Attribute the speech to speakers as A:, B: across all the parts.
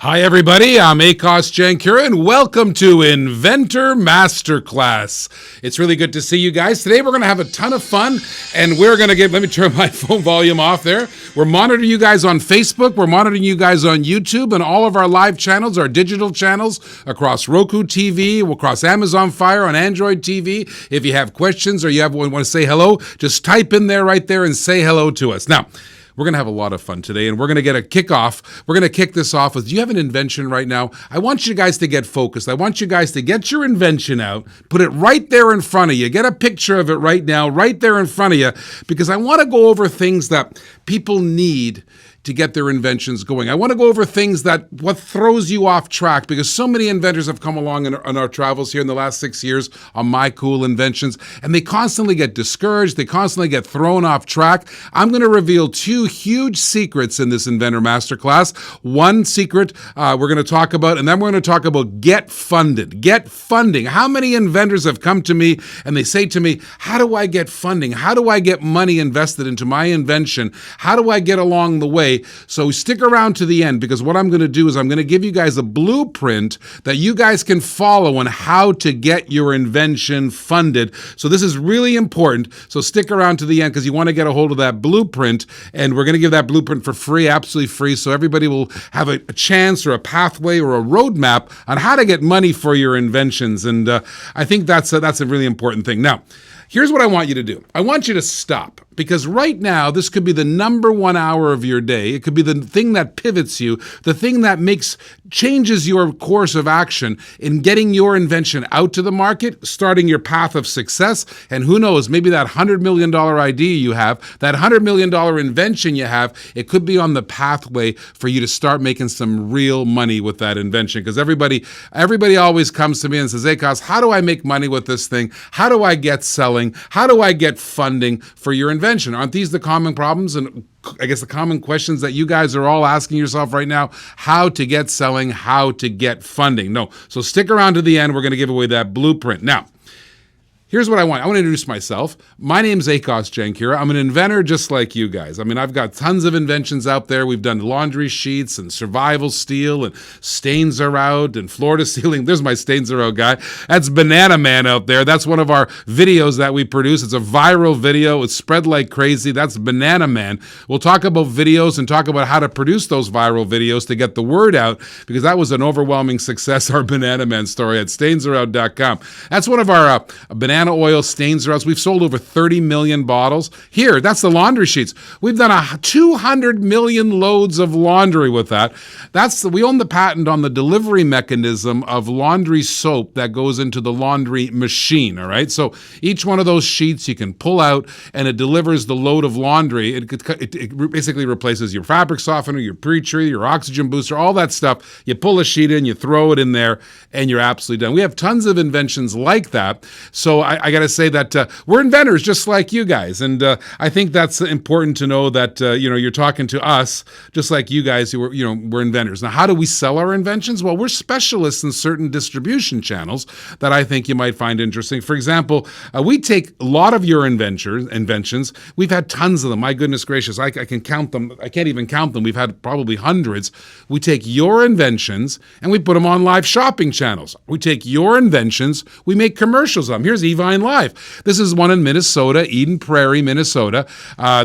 A: Hi everybody, I'm Akos Jankura and welcome to Inventor Masterclass. It's really good to see you guys. Today we're going to have a ton of fun and we're going to let me turn my phone volume off there. We're monitoring you guys on Facebook, we're monitoring you guys on YouTube and all of our live channels, our digital channels across Roku TV, across Amazon Fire, on Android TV. If you have questions or you want to say hello, just type in there right there and say hello to us. Now, we're going to have a lot of fun today, and we're going to get a kickoff. We're going to kick this off with, do you have an invention right now? I want you guys to get focused. I want you guys to get your invention out, put it right there in front of you. Get a picture of it right now, right there in front of you, because I want to go over things that people need to get their inventions going. I want to go over things what throws you off track, because so many inventors have come along on our travels here in the last 6 years on my cool inventions, and they constantly get discouraged. They constantly get thrown off track. I'm going to reveal two huge secrets in this Inventor Masterclass. One secret we're going to talk about, and then we're going to talk about get funded. Get funding. How many inventors have come to me and they say to me, how do I get funding? How do I get money invested into my invention? How do I get along the way? So stick around to the end, because what I'm going to do is I'm going to give you guys a blueprint that you guys can follow on how to get your invention funded. So this is really important. So stick around to the end, because you want to get a hold of that blueprint, and we're going to give that blueprint for free, absolutely free, so everybody will have a chance or a pathway or a roadmap on how to get money for your inventions. And I think that's a really important thing. Now, here's what I want you to do. I want you to stop, because right now, this could be the number 1 hour of your day. It could be the thing that pivots you, the thing that changes your course of action in getting your invention out to the market, starting your path of success. And who knows, maybe that $100 million idea you have, that $100 million invention you have, it could be on the pathway for you to start making some real money with that invention. Because everybody always comes to me and says, Akos, how do I make money with this thing? How do I get selling? How do I get funding for your invention? Aren't these the common problems and I guess the common questions that you guys are all asking yourself right now? How to get selling, how to get funding. No, so stick around to the end. We're going to give away that blueprint. Now, here's what I want. I want to introduce myself. My name's Akos Jankura. I'm an inventor just like you guys. I mean, I've got tons of inventions out there. We've done laundry sheets and survival steel and stains are out and floor to ceiling. There's my stains are out guy. That's Banana Man out there. That's one of our videos that we produce. It's a viral video. It's spread like crazy. That's Banana Man. We'll talk about videos and talk about how to produce those viral videos to get the word out, because that was an overwhelming success, our Banana Man story at stainsareout.com. That's one of our banana oil stains are out. We've sold over 30 million bottles. Here, that's the laundry sheets. We've done 200 million loads of laundry with that. We own the patent on the delivery mechanism of laundry soap that goes into the laundry machine, all right? So each one of those sheets you can pull out and it delivers the load of laundry. It basically replaces your fabric softener, your pre-treat, your oxygen booster, all that stuff. You pull a sheet in, you throw it in there, and you're absolutely done. We have tons of inventions like that. So I got to say that we're inventors just like you guys. And I think that's important to know that, you're talking to us just like you guys who we're inventors. Now, how do we sell our inventions? Well, we're specialists in certain distribution channels that I think you might find interesting. For example, we take a lot of your inventions. We've had tons of them. My goodness gracious, I can count them. I can't even count them. We've had probably hundreds. We take your inventions and we put them on live shopping channels. We take your inventions, we make commercials of them. Here's Evine Live. This is one in Minnesota, Eden Prairie, Minnesota.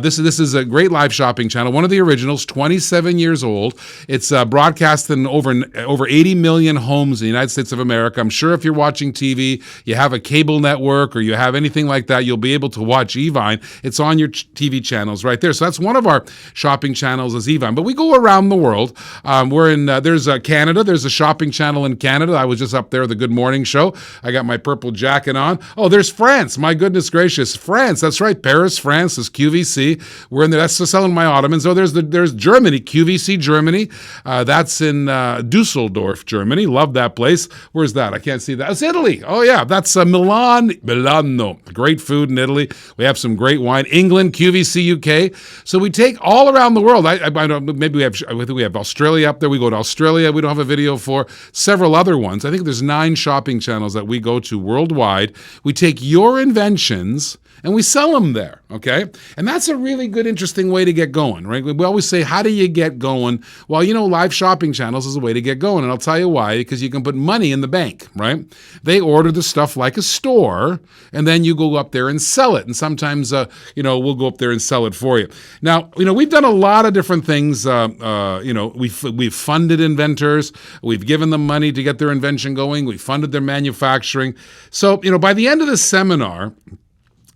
A: This is a great live shopping channel, one of the originals, 27 years old. It's broadcast in over 80 million homes in the United States of America. I'm sure if you're watching TV, you have a cable network or you have anything like that, you'll be able to watch Evine. It's on your TV channels right there. So that's one of our shopping channels is Evine. But we go around the world. There's Canada. There's a shopping channel in Canada. I was just up there at the Good Morning Show. I got my purple jacket on. Oh, there's France. My goodness gracious. France. That's right. Paris, France is QVC. We're in there. That's selling my Ottomans. Oh, there's Germany. QVC Germany. That's in Dusseldorf, Germany. Love that place. Where's that? I can't see that. It's Italy. Oh, yeah. That's Milano. Great food in Italy. We have some great wine. England, QVC UK. So we take all around the world. I don't, maybe we have Australia up there. We go to Australia. We don't have a video for several other ones. I think there's 9 shopping channels that we go to worldwide. We take your inventions and we sell them there. Okay. And that's a really good, interesting way to get going, right? We always say, how do you get going? Well, live shopping channels is a way to get going. And I'll tell you why, because you can put money in the bank, right? They order the stuff like a store, and then you go up there and sell it. And sometimes, we'll go up there and sell it for you. Now, we've done a lot of different things. We've funded inventors. We've given them money to get their invention going. We funded their manufacturing. So, by the end of the seminar,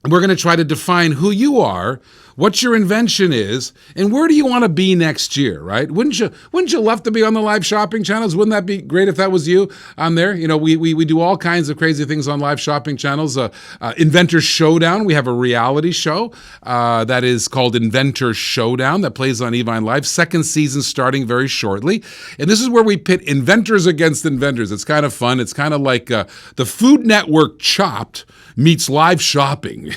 A: we're going to try to define who you are, what your invention is, and where do you want to be next year, right? Wouldn't you love to be on the live shopping channels? Wouldn't that be great if that was you on there? We do all kinds of crazy things on live shopping channels. Inventor Showdown, we have a reality show that is called Inventor Showdown that plays on Evine Live. Second season starting very shortly. And this is where we pit inventors against inventors. It's kind of fun. It's kind of like the Food Network Chopped meets live shopping,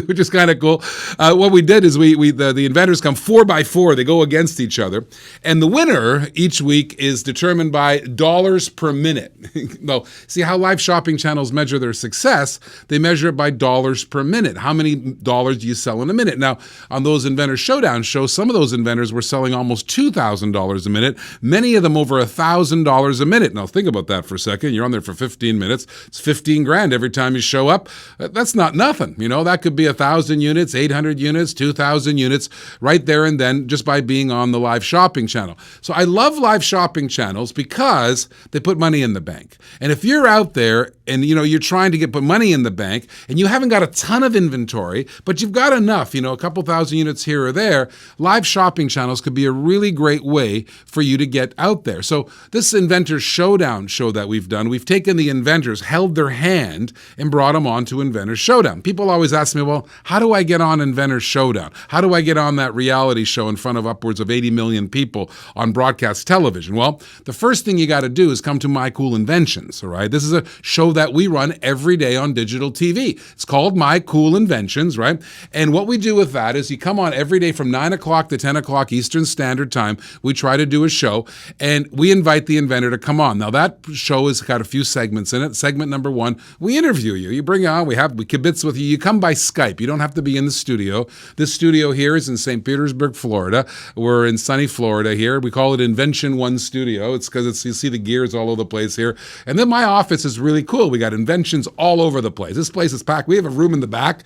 A: which is kind of cool. What we did is the inventors come 4x4. They go against each other. And the winner each week is determined by dollars per minute. Well, see how live shopping channels measure their success? They measure it by dollars per minute. How many dollars do you sell in a minute? Now, on those Inventor Showdown shows, some of those inventors were selling almost $2,000 a minute, many of them over $1,000 a minute. Now, think about that for a second. You're on there for 15 minutes. It's 15 grand every time you show up. That's not nothing. That could be 1,000 units, 800 units, 2,000 units right there and then just by being on the live shopping channel. So I love live shopping channels because they put money in the bank. And if you're out there and you're trying to put money in the bank and you haven't got a ton of inventory, but you've got enough, a couple thousand units here or there, live shopping channels could be a really great way for you to get out there. So this Inventor Showdown show that we've done, we've taken the inventors, held their hand, and brought them on to Inventor Showdown. People always ask me, well, how do I get on Inventor Showdown? How do I get on that reality show in front of upwards of 80 million people on broadcast television? Well, the first thing you got to do is come to My Cool Inventions, all right? This is a show that we run every day on digital TV. It's called My Cool Inventions, right? And what we do with that is you come on every day from 9 o'clock to 10 o'clock Eastern Standard Time. We try to do a show, and we invite the inventor to come on. Now, that show has got a few segments in it. Segment number 1, we interview you. You bring you on, we kibitz with you. You come by Skype. You don't have to be in the studio. This studio here is in St. Petersburg, Florida. We're in sunny Florida here. We call it Invention One Studio. It's because you see the gears all over the place here. And then my office is really cool. We got inventions all over the place. This place is packed. We have a room in the back.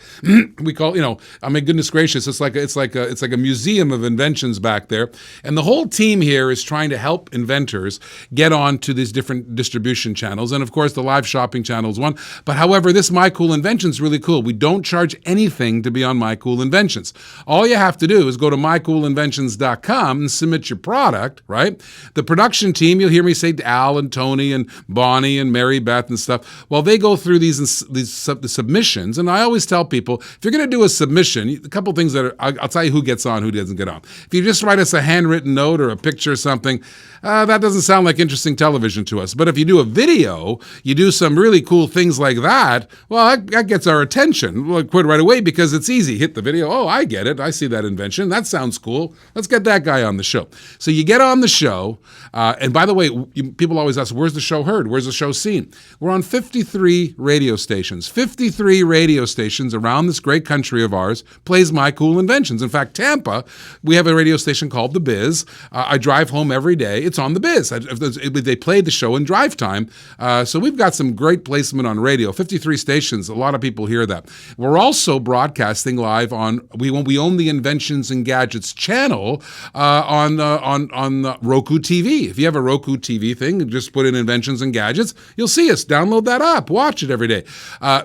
A: We call, I mean, goodness gracious, it's like a museum of inventions back there. And the whole team here is trying to help inventors get on to these different distribution channels. And of course, the live shopping channel is one. But however, this My Cool Inventions is really cool. We don't charge anything to be on My Cool Inventions. All you have to do is go to mycoolinventions.com and submit your product, right? The production team, you'll hear me say Al and Tony and Bonnie and Mary Beth and stuff. Well, they go through the submissions, and I always tell people, if you're going to do a submission, a couple things I'll tell you who gets on, who doesn't get on. If you just write us a handwritten note or a picture or something, that doesn't sound like interesting television to us. But if you do a video, you do some really cool things like that, well, that gets our attention. We'll quit right away because it's easy. Hit the video. Oh, I get it. I see that invention. That sounds cool. Let's get that guy on the show. So you get on the show. And by the way, people always ask, where's the show heard? Where's the show seen? We're on 53 radio stations. 53 radio stations around this great country of ours plays My Cool Inventions. In fact, Tampa, we have a radio station called The Biz. I drive home every day. It's on The Biz. They played the show in drive time. So we've got some great placement on radio. 53 stations. A lot of people hear that. We're also broadcasting live on, we own the Inventions and Gadgets channel on Roku TV. If you have a Roku TV thing, just put in Inventions and Gadgets. You'll see us. Download that up. Watch it every day.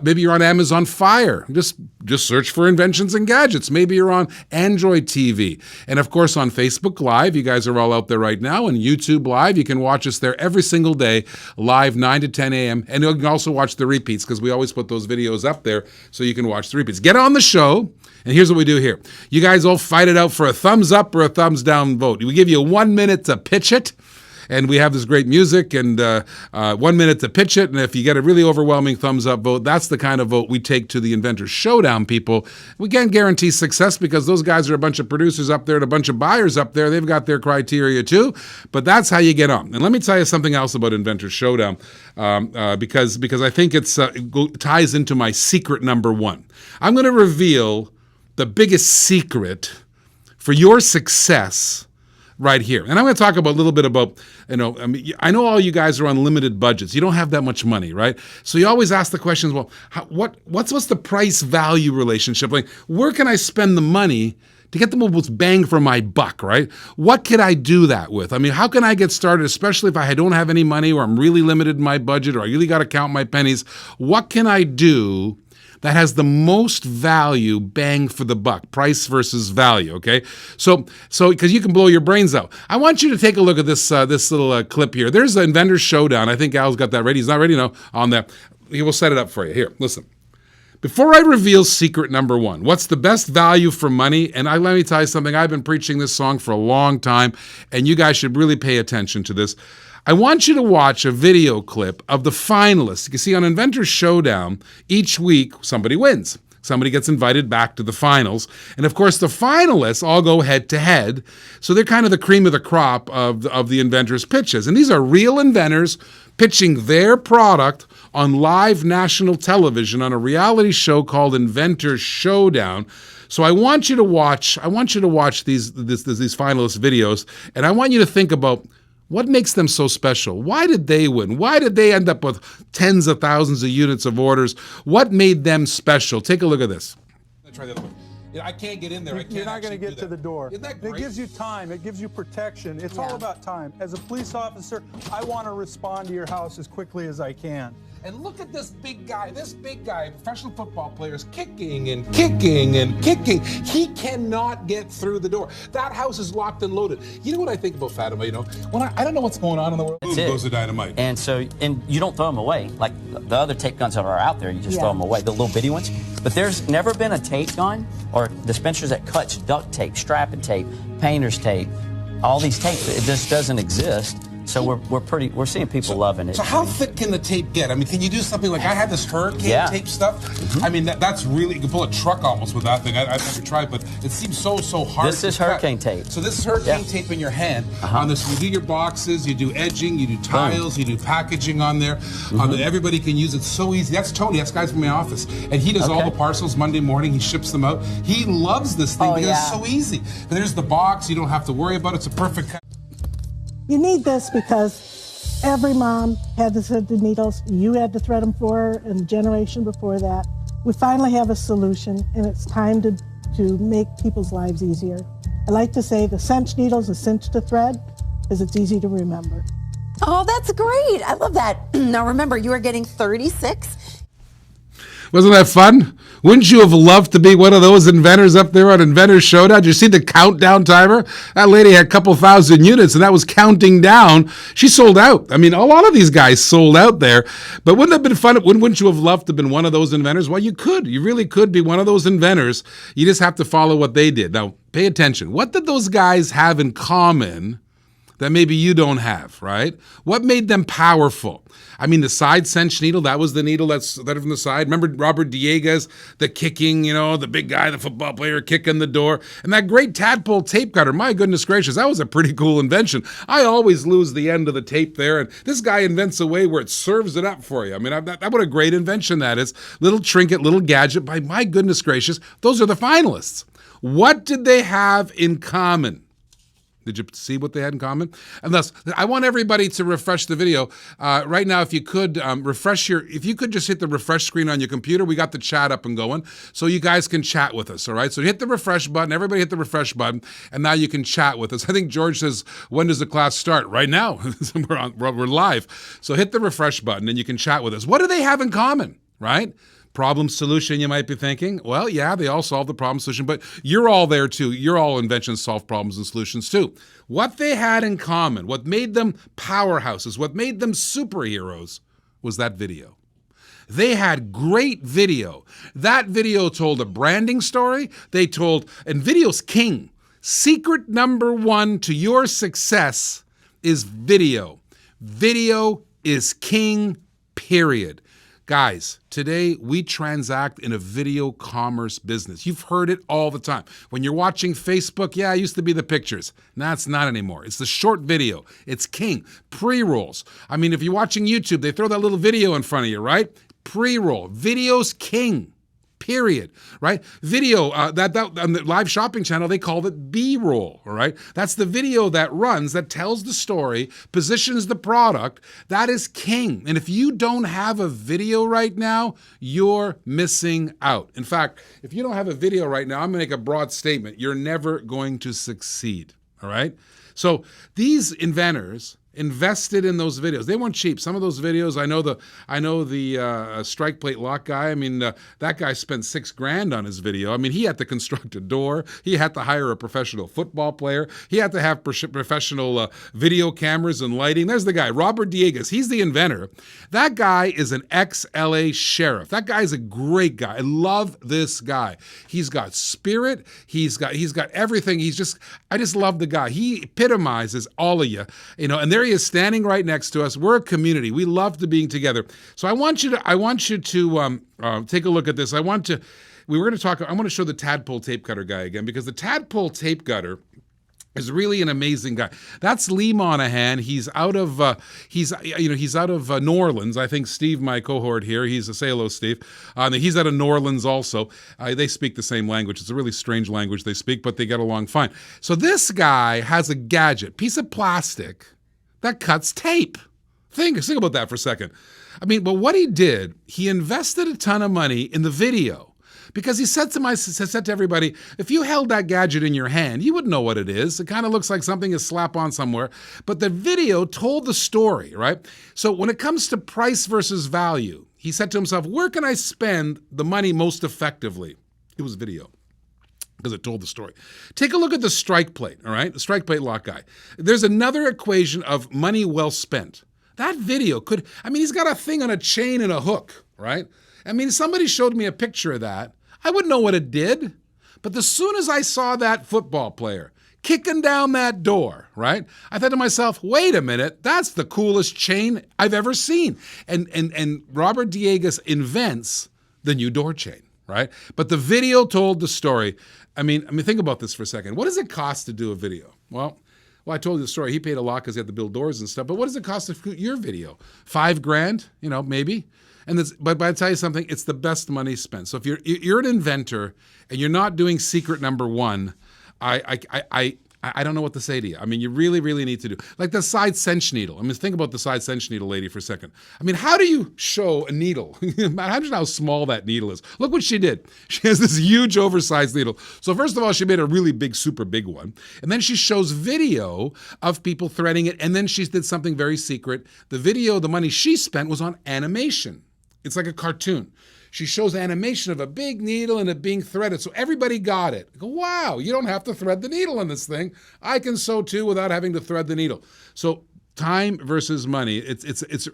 A: Maybe you're on Amazon Fire. Just search for Inventions and Gadgets. Maybe you're on Android TV. And of course on Facebook Live, you guys are all out there right now, and YouTube Live, you can watch us there every single day, live 9 to 10 a.m. And you can also watch the repeats because we always put those videos up there so you can watch the repeats. Get on the show, and here's what we do here. You guys all fight it out for a thumbs up or a thumbs down vote. We give you 1 minute to pitch it. And we have this great music and 1 minute to pitch it. And if you get a really overwhelming thumbs up vote, that's the kind of vote we take to the Inventor Showdown people. We can't guarantee success because those guys are a bunch of producers up there and a bunch of buyers up there. They've got their criteria too. But that's how you get on. And let me tell you something else about Inventor Showdown because I think it ties into my secret number 1. I'm going to reveal the biggest secret for your success right here. And I'm going to talk a little bit about, I know all you guys are on limited budgets. You don't have that much money, right? So you always ask the questions, well, what's the price value relationship? Like, where can I spend the money to get the most bang for my buck, right? What could I do that with? I mean, how can I get started, especially if I don't have any money or I'm really limited in my budget or I really got to count my pennies? What can I do that has the most value bang for the buck, price versus value, okay? So because you can blow your brains out. I want you to take a look at this little clip here. There's the Inventor Showdown. I think Al's got that ready. He's not ready now on that. He will set it up for you. Here, listen. Before I reveal secret number one, what's the best value for money? And let me tell you something, I've been preaching this song for a long time, and you guys should really pay attention to this. I want you to watch a video clip of the finalists. You can see on Inventor Showdown, each week somebody wins. Somebody gets invited back to the finals. And of course, the finalists all go head to head. So they're kind of the cream of the crop of the inventors' pitches. And these are real inventors pitching their product on live national television on a reality show called Inventor Showdown. So I want you to watch these finalist videos, and I want you to think about what makes them so special. Why did they win? Why did they end up with tens of thousands of units of orders? What made them special? Take a look at this. Let's try the other one. I can't get in there.
B: You're not going to get to the door.
A: Isn't that great?
B: It gives you time. It gives you protection. It's all about time. As a police officer, I want to respond to your house as quickly as I can.
A: And look at this big guy, professional football players kicking and kicking and kicking. He cannot get through the door. That house is locked and loaded. You know what I think about Fatima, when I don't know what's going on in the world. Boom goes the dynamite.
C: And you don't throw them away. Like the other tape guns that are out there, you just throw them away, the little bitty ones. But there's never been a tape gun or dispensers that cuts duct tape, strapping tape, painter's tape, all these tapes. It just doesn't exist. So we're seeing people loving it.
A: So how thick can the tape get? I mean, can you do something like I had this hurricane tape stuff? I mean, that's really, you can pull a truck almost with that thing. I've never tried, but it seems so hard.
C: This is hurricane tape.
A: So this is hurricane tape in your hand. On this, you do your boxes, you do edging, you do tiles, you do packaging on there. Everybody can use it so easy. That's Tony. That's guys from my office, and he does all the parcels Monday morning. He ships them out. He loves this thing because it's so easy. And there's the box. You don't have to worry about it. It's a perfect.
D: You need this because every mom had to thread the needles. You had to thread them for her, and the generation before that. We finally have a solution, and it's time to make people's lives easier. I like to say the cinch needle's a cinch to thread because it's easy to remember.
E: Oh, that's great. I love that. Now remember, you are getting 36.
A: Wasn't that fun? Wouldn't you have loved to be one of those inventors up there on Inventor Showdown? Did you see the countdown timer? That lady had a couple thousand units, and that was counting down. She sold out. I mean, a lot of these guys sold out there. But wouldn't it have been fun? Wouldn't you have loved to have been one of those inventors? Well, you could. You really could be one of those inventors. You just have to follow what they did. Now, pay attention. What did those guys have in common that maybe you don't have, right? What made them powerful? I mean, the side cinch needle, that was the needle that's from the side. Remember Robert Dieguez, the kicking, the big guy, the football player kicking the door. And that great tadpole tape cutter, my goodness gracious, that was a pretty cool invention. I always lose the end of the tape there, and this guy invents a way where it serves it up for you. I mean, what a great invention that is. Little trinket, little gadget, by my goodness gracious, those are the finalists. What did they have in common? Did you see what they had in common? And thus, I want everybody to refresh the video. Right now, if you could if you could just hit the refresh screen on your computer, we got the chat up and going, so you guys can chat with us, all right? So hit the refresh button, everybody hit the refresh button, and now you can chat with us. I think George says, when does the class start? Right now, we're live. So hit the refresh button and you can chat with us. What do they have in common, right? Problem solution, you might be thinking. Well, yeah, they all solve the problem solution, but you're all there too. You're all inventions solve problems and solutions too. What they had in common, what made them powerhouses, what made them superheroes was that video. They had great video. That video told a branding story. And video's king. Secret number one to your success is video. Video is king, period. Guys, today we transact in a video commerce business. You've heard it all the time. When you're watching Facebook, it used to be the pictures. Now it's not anymore. It's the short video. It's king. Pre-rolls. I mean, if you're watching YouTube, they throw that little video in front of you, right? Pre-roll. Video's king. period, right? Video, that on the live shopping channel, they call it B-roll, all right? That's the video that runs, that tells the story, positions the product. That is king. And if you don't have a video right now, you're missing out. In fact, if you don't have a video right now, I'm going to make a broad statement. You're never going to succeed, all right? So these inventors invested in those videos. They weren't cheap. Some of those videos, I know the strike plate lock guy. I mean, that guy spent $6,000 on his video. I mean, he had to construct a door. He had to hire a professional football player. He had to have professional video cameras and lighting. There's the guy, Robert Dieguez. He's the inventor. That guy is an ex-LA sheriff. That guy is a great guy. I love this guy. He's got spirit. He's got everything. I just love the guy. He epitomizes all of you, and there he is standing right next to us. We're a community. We love to being together. So I want you to take a look at this. I want to show the tadpole tape cutter guy again, because the tadpole tape cutter is really an amazing guy. That's Lee Monahan. He's out of New Orleans. I think Steve, my cohort here, say hello, Steve. He's out of New Orleans also. They speak the same language. It's a really strange language they speak, but they get along fine. So this guy has a gadget, piece of plastic that cuts tape. Think about that for a second. I mean, but what he did, he invested a ton of money in the video. Because he said to everybody, if you held that gadget in your hand, you wouldn't know what it is. It kind of looks like something you slap on somewhere. But the video told the story, right? So when it comes to price versus value, he said to himself, where can I spend the money most effectively? It was video, because it told the story. Take a look at the strike plate, all right? The strike plate lock guy. There's another equation of money well spent. That video he's got a thing on a chain and a hook, right? I mean, somebody showed me a picture of that. I wouldn't know what it did. But as soon as I saw that football player kicking down that door, right, I thought to myself, wait a minute, that's the coolest chain I've ever seen. And Robert Dieguez invents the new door chain, right? But the video told the story. I mean, think about this for a second. What does it cost to do a video? Well, I told you the story. He paid a lot because he had to build doors and stuff. But what does it cost to shoot your video? $5,000, maybe. But I tell you something, it's the best money spent. So if you're an inventor and you're not doing secret number one, I don't know what to say to you. I mean, you really, really need to do. Like the side cinch needle. I mean, think about the side cinch needle lady for a second. I mean, how do you show a needle? Imagine how small that needle is. Look what she did. She has this huge oversized needle. So first of all, she made a really big, super big one. And then she shows video of people threading it. And then she did something very secret. The video, the money she spent was on animation. It's like a cartoon. She shows animation of a big needle and it being threaded. So everybody got it. I go, wow, you don't have to thread the needle on this thing. I can sew too without having to thread the needle. So time versus money.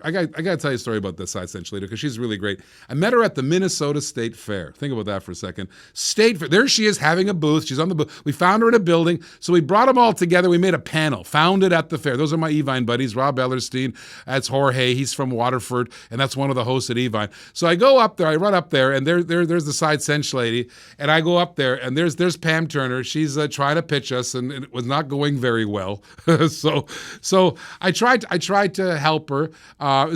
A: I got to tell you a story about this side cinch lady because she's really great. I met her at the Minnesota State Fair. Think about that for a second. State Fair. There she is having a booth. She's on the booth. We found her in a building. So we brought them all together. We made a panel. Found it at the fair. Those are my Evine buddies. Rob Ellerstein. That's Jorge. He's from Waterford. And that's one of the hosts at Evine. So I go up there. I run up there. And there's the side cinch lady. And I go up there. And there's Pam Turner. She's trying to pitch us. And it was not going very well. So I tried to help her.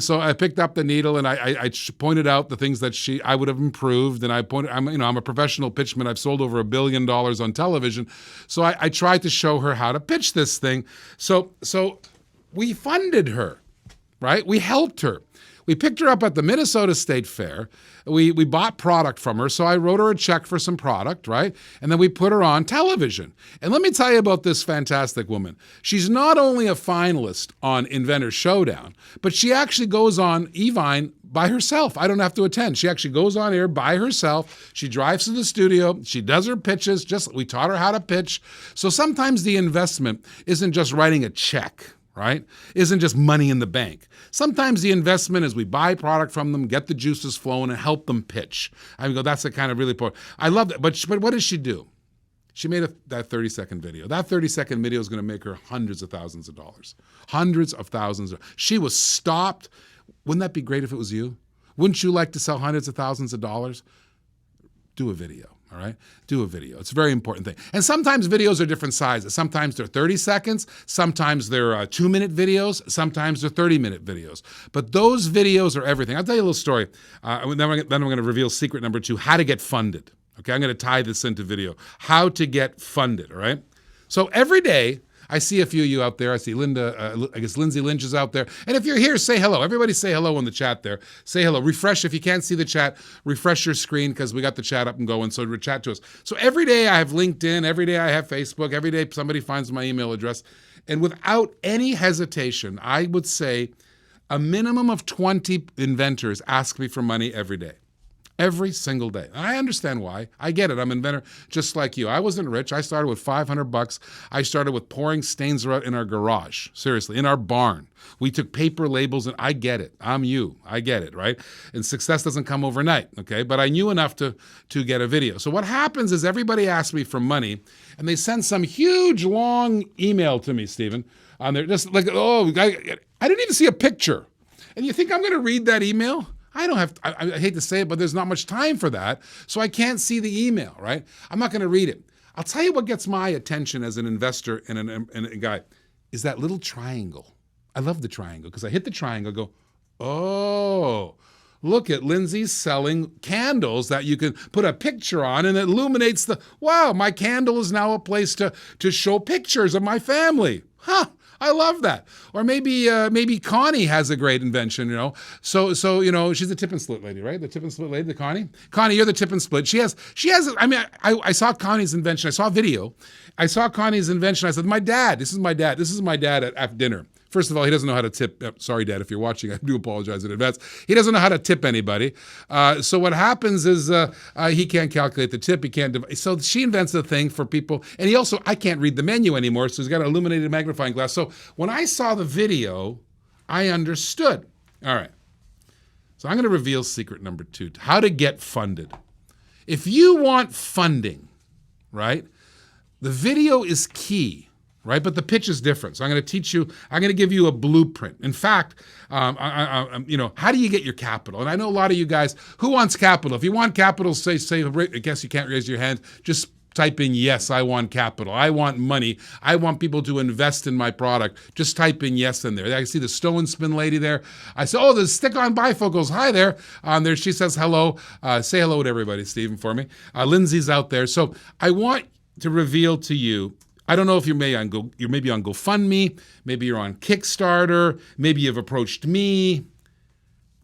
A: So I picked up the needle and I pointed out the things that I would have improved. And I'm a professional pitchman. I've sold over $1 billion on television. So I tried to show her how to pitch this thing. So we funded her, right? We helped her. We picked her up at the Minnesota State Fair. We bought product from her, so I wrote her a check for some product, right? And then we put her on television. And let me tell you about this fantastic woman. She's not only a finalist on Inventor Showdown, but she actually goes on Evine by herself. I don't have to attend. She actually goes on air by herself. She drives to the studio. She does her pitches. We taught her how to pitch. So sometimes the investment isn't just writing a check, right? Isn't just money in the bank. Sometimes the investment is we buy product from them, get the juices flowing, and help them pitch. That's the kind of really important. I love that. But what does she do? She made that 30-second video. That 30-second video is going to make her hundreds of thousands of dollars. Hundreds of thousands. She was stopped. Wouldn't that be great if it was you? Wouldn't you like to sell hundreds of thousands of dollars? Do a video. All right, do a video. It's a very important thing. And sometimes videos are different sizes. Sometimes they're 30 seconds. Sometimes they're 2-minute videos. Sometimes they're 30-minute videos. But those videos are everything. I'll tell you a little story. Then I'm going to reveal secret number 2, how to get funded. Okay, I'm going to tie this into video. How to get funded, all right? So every day, I see a few of you out there. I see Linda, I guess Lindsay Lynch is out there. And if you're here, say hello. Everybody say hello in the chat there. Say hello. Refresh. If you can't see the chat, refresh your screen because we got the chat up and going. So chat to us. So every day I have LinkedIn. Every day I have Facebook. Every day somebody finds my email address. And without any hesitation, I would say a minimum of 20 inventors ask me for money every day. Every single day. And I understand why. I get it. I'm an inventor just like you. I wasn't rich. I started with $500. I started with pouring stains out in our garage. Seriously, in our barn. We took paper labels, and I get it. I'm you. I get it, right? And success doesn't come overnight, okay? But I knew enough to get a video. So what happens is everybody asks me for money, and they send some huge, long email to me, Stephen, on there. Just like, oh, I didn't even see a picture. And you think I'm going to read that email? I don't have, I hate to say it, but there's not much time for that. So I can't see the email, right? I'm not going to read it. I'll tell you what gets my attention as an investor and a guy is that little triangle. I love the triangle because I hit the triangle, go, oh, look at Lindsay's selling candles that you can put a picture on and it illuminates wow, my candle is now a place to show pictures of my family. Huh. I love that. Or maybe Connie has a great invention, you know. So she's a tip and split lady, right? The tip and split lady, the Connie. Connie, you're the tip and split. She has. I mean, I saw Connie's invention. I saw a video. I saw Connie's invention. I said, this is my dad at dinner. First of all, he doesn't know how to tip. Sorry, Dad, if you're watching, I do apologize in advance. He doesn't know how to tip anybody. So what happens is he can't calculate the tip. He can't. So she invents a thing for people. And I can't read the menu anymore, so he's got an illuminated magnifying glass. So when I saw the video, I understood. All right. So I'm going to reveal secret number 2, how to get funded. If you want funding, right, the video is key. Right, but the pitch is different. So I'm going to teach you. I'm going to give you a blueprint. In fact, how do you get your capital? And I know a lot of you guys who wants capital. If you want capital, say. I guess you can't raise your hand. Just type in yes. I want capital. I want money. I want people to invest in my product. Just type in yes in there. I see the stone spin lady there. I said, oh, the stick-on bifocals. Hi there. There, she says hello. Say hello to everybody, Stephen, for me. Lindsay's out there. So I want to reveal to you. I don't know if you're maybe on GoFundMe, maybe you're on Kickstarter, maybe you've approached me.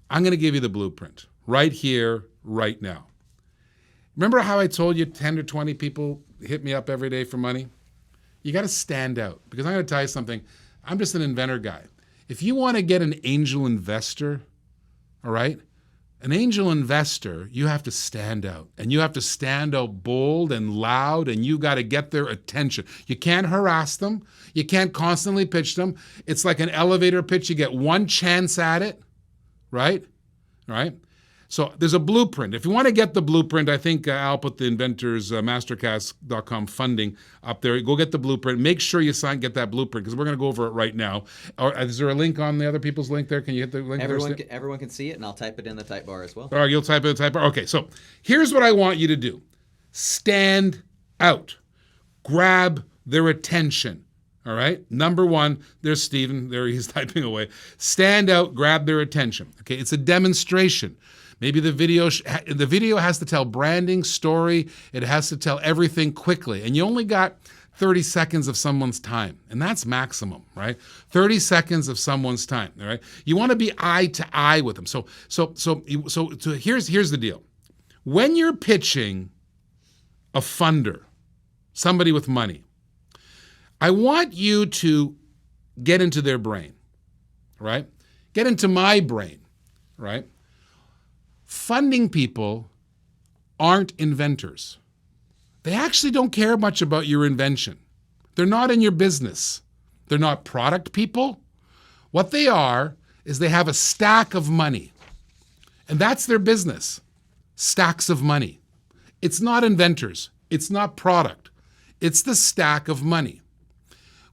A: I'm going to give you the blueprint right here, right now. Remember how I told you 10 or 20 people hit me up every day for money? You got to stand out because I'm going to tell you something. I'm just an inventor guy. If you want to get an angel investor, all right, an angel investor, you have to stand out. And you have to stand out bold and loud, and you got to get their attention. You can't harass them. You can't constantly pitch them. It's like an elevator pitch. You get one chance at it, right? Right? So there's a blueprint. If you want to get the blueprint, I think I'll put the Inventors Masterclass.com funding up there. Go get the blueprint. Make sure you get that blueprint because we're going to go over it right now. Or, is there a link on the other people's link there? Can you hit the link?
F: Everyone can see it, and I'll type it in the type bar as well.
A: All right, you'll type it in the type bar. Okay, so here's what I want you to do. Stand out. Grab their attention. All right. Number 1, there's Stephen. There he's typing away. Stand out, grab their attention. Okay, it's a demonstration. Maybe the video has to tell branding, story. It has to tell everything quickly. And you only got 30 seconds of someone's time. And that's maximum, right? 30 seconds of someone's time, all right? You want to be eye to eye with them. So here's the deal. When you're pitching a funder, somebody with money, I want you to get into their brain, right? Get into my brain, right? Funding people aren't inventors. They actually don't care much about your invention. They're not in your business. They're not product people. What they are is they have a stack of money. And that's their business. Stacks of money. It's not inventors. It's not product. It's the stack of money.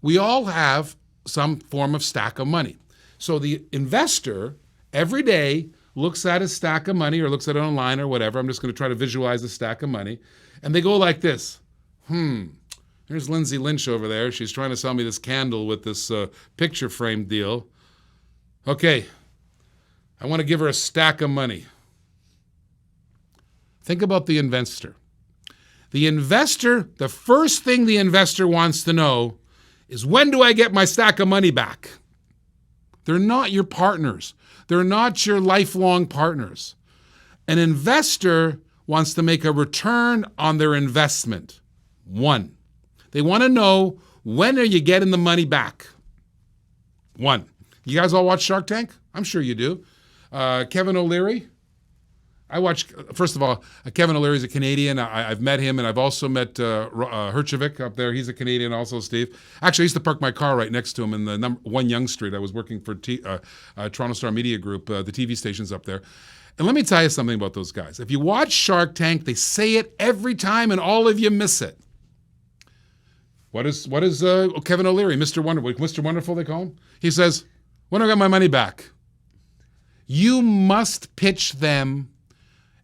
A: We all have some form of stack of money. So the investor every day looks at a stack of money or looks at it online or whatever. I'm just going to try to visualize a stack of money. And they go like this. There's Lindsay Lynch over there. She's trying to sell me this candle with this picture frame deal. Okay, I want to give her a stack of money. Think about the investor. The investor, the first thing the investor wants to know is, when do I get my stack of money back? They're not your partners. They're not your lifelong partners. An investor wants to make a return on their investment. One, they want to know, when are you getting the money back? One. You guys all watch Shark Tank? I'm sure you do. Kevin O'Leary. I watch, first of all, Kevin O'Leary's a Canadian. I've met him, and I've also met Herchevik up there. He's a Canadian also, Steve. Actually, I used to park my car right next to him in the 1 Yonge Street. I was working for Toronto Star Media Group, the TV stations up there. And let me tell you something about those guys. If you watch Shark Tank, they say it every time, and all of you miss it. What is Kevin O'Leary, Mr. Wonderful, they call him? He says, when do I get my money back? You must pitch them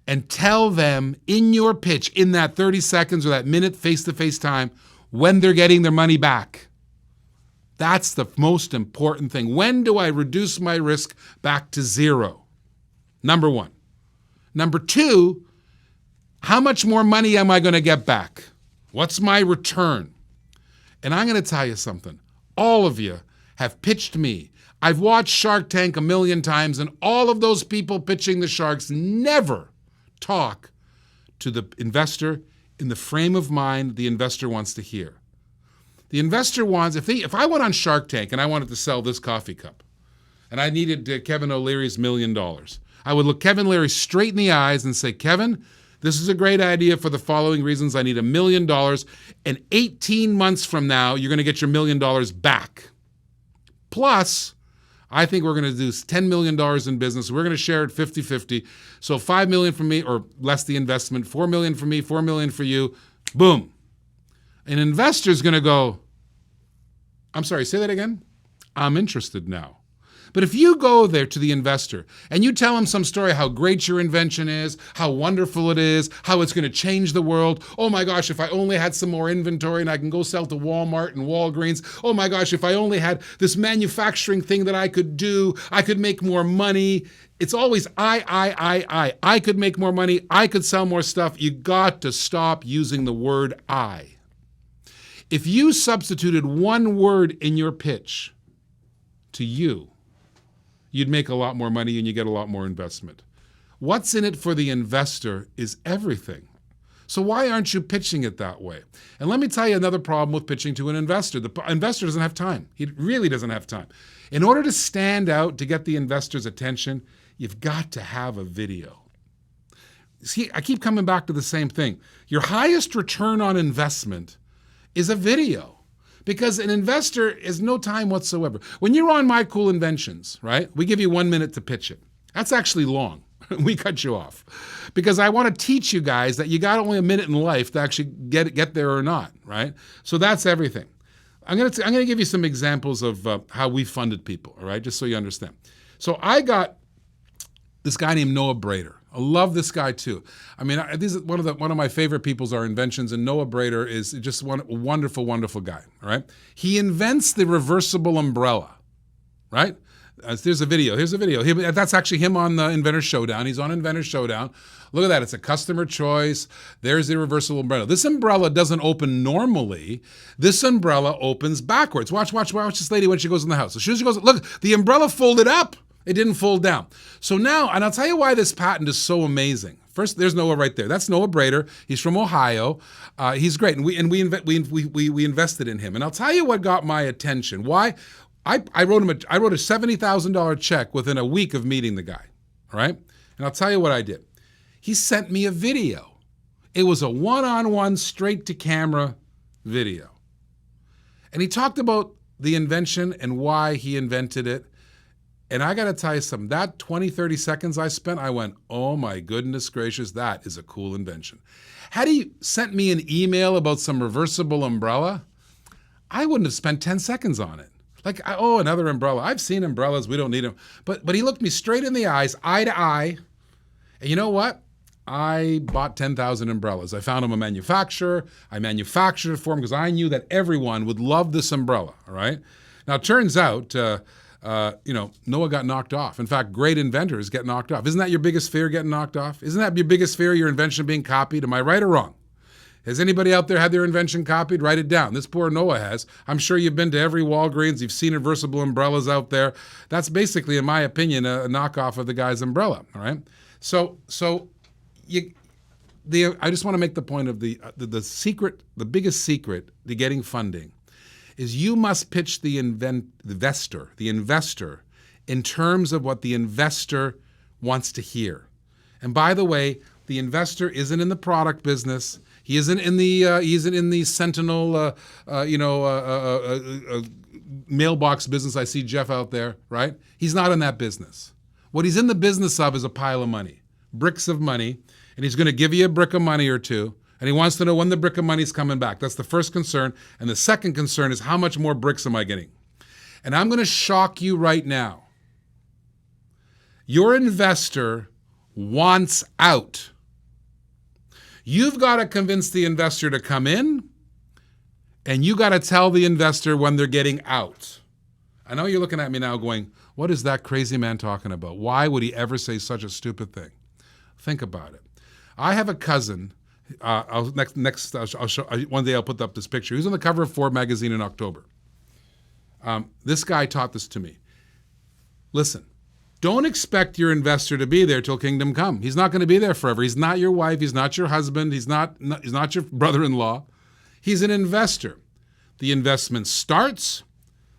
A: and tell them in your pitch, in that 30 seconds or that minute face-to-face time, when they're getting their money back. That's the most important thing. When do I reduce my risk back to zero? Number one. Number two, how much more money am I going to get back? What's my return? And I'm going to tell you something. All of you have pitched me. I've watched Shark Tank a million times, and all of those people pitching the sharks never talk to the investor in the frame of mind the investor wants to hear. The investor wants, if I went on Shark Tank and I wanted to sell this coffee cup, and I needed Kevin O'Leary's $1 million, I would look Kevin O'Leary straight in the eyes and say, Kevin, this is a great idea for the following reasons. I need $1 million, and 18 months from now, you're going to get your $1 million back. Plus, I think we're going to do $10 million in business. We're going to share it 50-50. So $5 million from me, or less the investment, $4 million for me, $4 million for you. Boom. An investor's going to go, I'm sorry, say that again? I'm interested now. But if you go there to the investor and you tell him some story, how great your invention is, how wonderful it is, how it's going to change the world. Oh my gosh, if I only had some more inventory and I can go sell to Walmart and Walgreens. Oh my gosh, if I only had this manufacturing thing that I could do, I could make more money. It's always I. I could make more money. I could sell more stuff. You got to stop using the word I. If you substituted one word in your pitch to you, you'd make a lot more money and you get a lot more investment. What's in it for the investor is everything. So why aren't you pitching it that way? And let me tell you another problem with pitching to an investor. The investor doesn't have time. He really doesn't have time. In order to stand out, to get the investor's attention, you've got to have a video. See, I keep coming back to the same thing. Your highest return on investment is a video. Because an investor has no time whatsoever. When you're on My Cool Inventions, right, we give you 1 minute to pitch it. That's actually long. We cut you off. Because I want to teach you guys that you got only a minute in life to actually get there or not, right? So that's everything. I'm going to give you some examples of how we funded people, all right, just so you understand. So I got this guy named Noah Brader. I love this guy too. I mean, this is one of my favorite people's are inventions, and Noah Brader is just one wonderful, wonderful guy. All right, he invents the reversible umbrella. Right? There's a video. Here's a video. That's actually him on the Inventor Showdown. He's on Inventor Showdown. Look at that. It's a customer choice. There's the reversible umbrella. This umbrella doesn't open normally. This umbrella opens backwards. Watch this lady when she goes in the house. As soon as she goes, look, the umbrella folded up. It didn't fold down. So now, and I'll tell you why this patent is so amazing. First, there's Noah right there. That's Noah Brader. He's from Ohio. He's great, and we invested in him. And I'll tell you what got my attention. Why? I wrote a $70,000 check within a week of meeting the guy. All right, and I'll tell you what I did. He sent me a video. It was a one-on-one, straight-to-camera video, and he talked about the invention and why he invented it. And I got to tell you something, that 20, 30 seconds I spent, I went, oh my goodness gracious, that is a cool invention. Had he sent me an email about some reversible umbrella, I wouldn't have spent 10 seconds on it. Like, oh, another umbrella. I've seen umbrellas, we don't need them. But he looked me straight in the eyes, eye to eye. And you know what? I bought 10,000 umbrellas. I found him a manufacturer. I manufactured it for him because I knew that everyone would love this umbrella, all right? Now, it turns out, Noah got knocked off. In fact, great inventors get knocked off. Isn't that your biggest fear, getting knocked off? Isn't that your biggest fear, your invention being copied? Am I right or wrong? Has anybody out there had their invention copied? Write it down. This poor Noah has. I'm sure you've been to every Walgreens. You've seen reversible umbrellas out there. That's basically, in my opinion, a knockoff of the guy's umbrella, all right? I just want to make the point of the biggest secret to getting funding is you must pitch the investor in terms of what the investor wants to hear. And by the way, the investor isn't in the product business. He isn't in the Sentinel, mailbox business. I see Jeff out there, right? He's not in that business. What he's in the business of is a pile of money, bricks of money, and he's going to give you a brick of money or two, and he wants to know when the brick of money's coming back. That's the first concern. And the second concern is how much more bricks am I getting? And I'm going to shock you right now. Your investor wants out. You've got to convince the investor to come in, and you got to tell the investor when they're getting out. I know you're looking at me now going, what is that crazy man talking about? Why would he ever say such a stupid thing? Think about it. I have a cousin. I'll show. One day I'll put up this picture. He was on the cover of Forbes magazine in October. This guy taught this to me. Listen, don't expect your investor to be there till kingdom come. He's not going to be there forever. He's not your wife. He's not your husband. He's not your brother-in-law. He's an investor. The investment starts.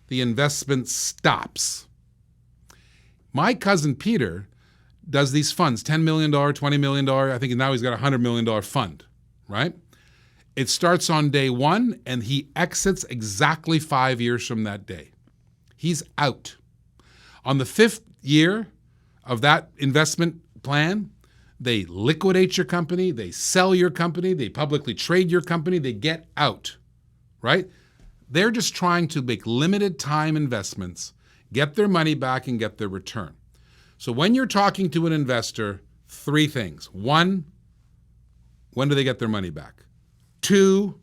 A: The investment stops. My cousin Peter does these funds, $10 million, $20 million. I think now he's got a $100 million fund, right? It starts on day one, and he exits exactly 5 years from that day. He's out. On the 5th year of that investment plan, they liquidate your company, they sell your company, they publicly trade your company, they get out, right? They're just trying to make limited time investments, get their money back, and get their return. So when you're talking to an investor, 3 things. 1, when do they get their money back? 2,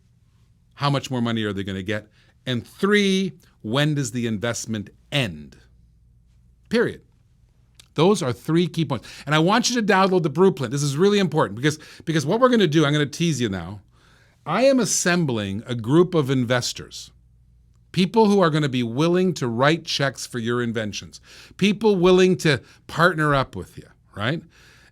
A: how much more money are they going to get? And 3, when does the investment end? Period. Those are 3 key points. And I want you to download the blueprint. This is really important because what we're going to do, I'm going to tease you now. I am assembling a group of investors. People who are going to be willing to write checks for your inventions. People willing to partner up with you, right?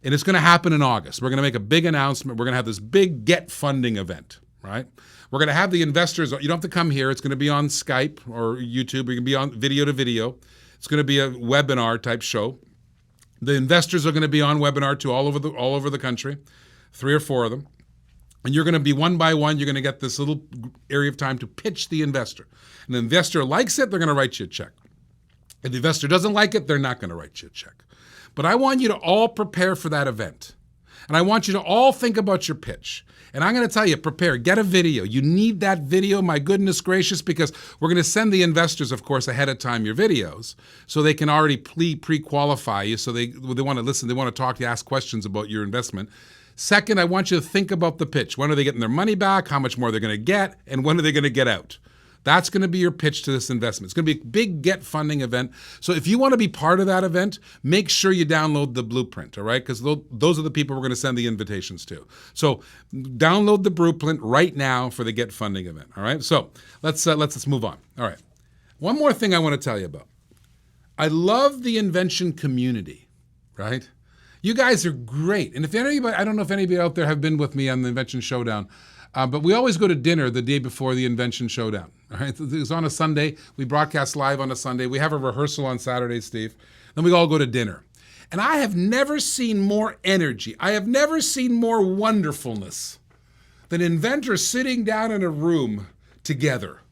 A: And it's going to happen in August. We're going to make a big announcement. We're going to have this big get funding event, right? We're going to have the investors. You don't have to come here. It's going to be on Skype or YouTube. We're going to be on video to video. It's going to be a webinar type show. The investors are going to be on webinar too, all over the country, 3 or 4 of them. And you're going to be one by one, you're going to get this little area of time to pitch the investor. And the investor likes it, they're going to write you a check. If the investor doesn't like it, they're not going to write you a check. But I want you to all prepare for that event. And I want you to all think about your pitch. And I'm going to tell you, prepare, get a video. You need that video, my goodness gracious, because we're going to send the investors, of course, ahead of time your videos so they can already pre-qualify you. So they want to listen, they want to talk to you, ask questions about your investment. Second, I want you to think about the pitch. When are they getting their money back? How much more they're going to get? And when are they going to get out? That's going to be your pitch to this investment. It's going to be a big get funding event. So if you want to be part of that event, make sure you download the blueprint, all right? Because those are the people we're going to send the invitations to. So download the blueprint right now for the get funding event, all right? So let's move on. All right. One more thing I want to tell you about. I love the invention community, right? You guys are great. And if anybody, I don't know if anybody out there have been with me on the Invention Showdown, but we always go to dinner the day before the Invention Showdown. All right? It's on a Sunday. We broadcast live on a Sunday. We have a rehearsal on Saturday, Steve. Then we all go to dinner. And I have never seen more energy. I have never seen more wonderfulness than inventors sitting down in a room together.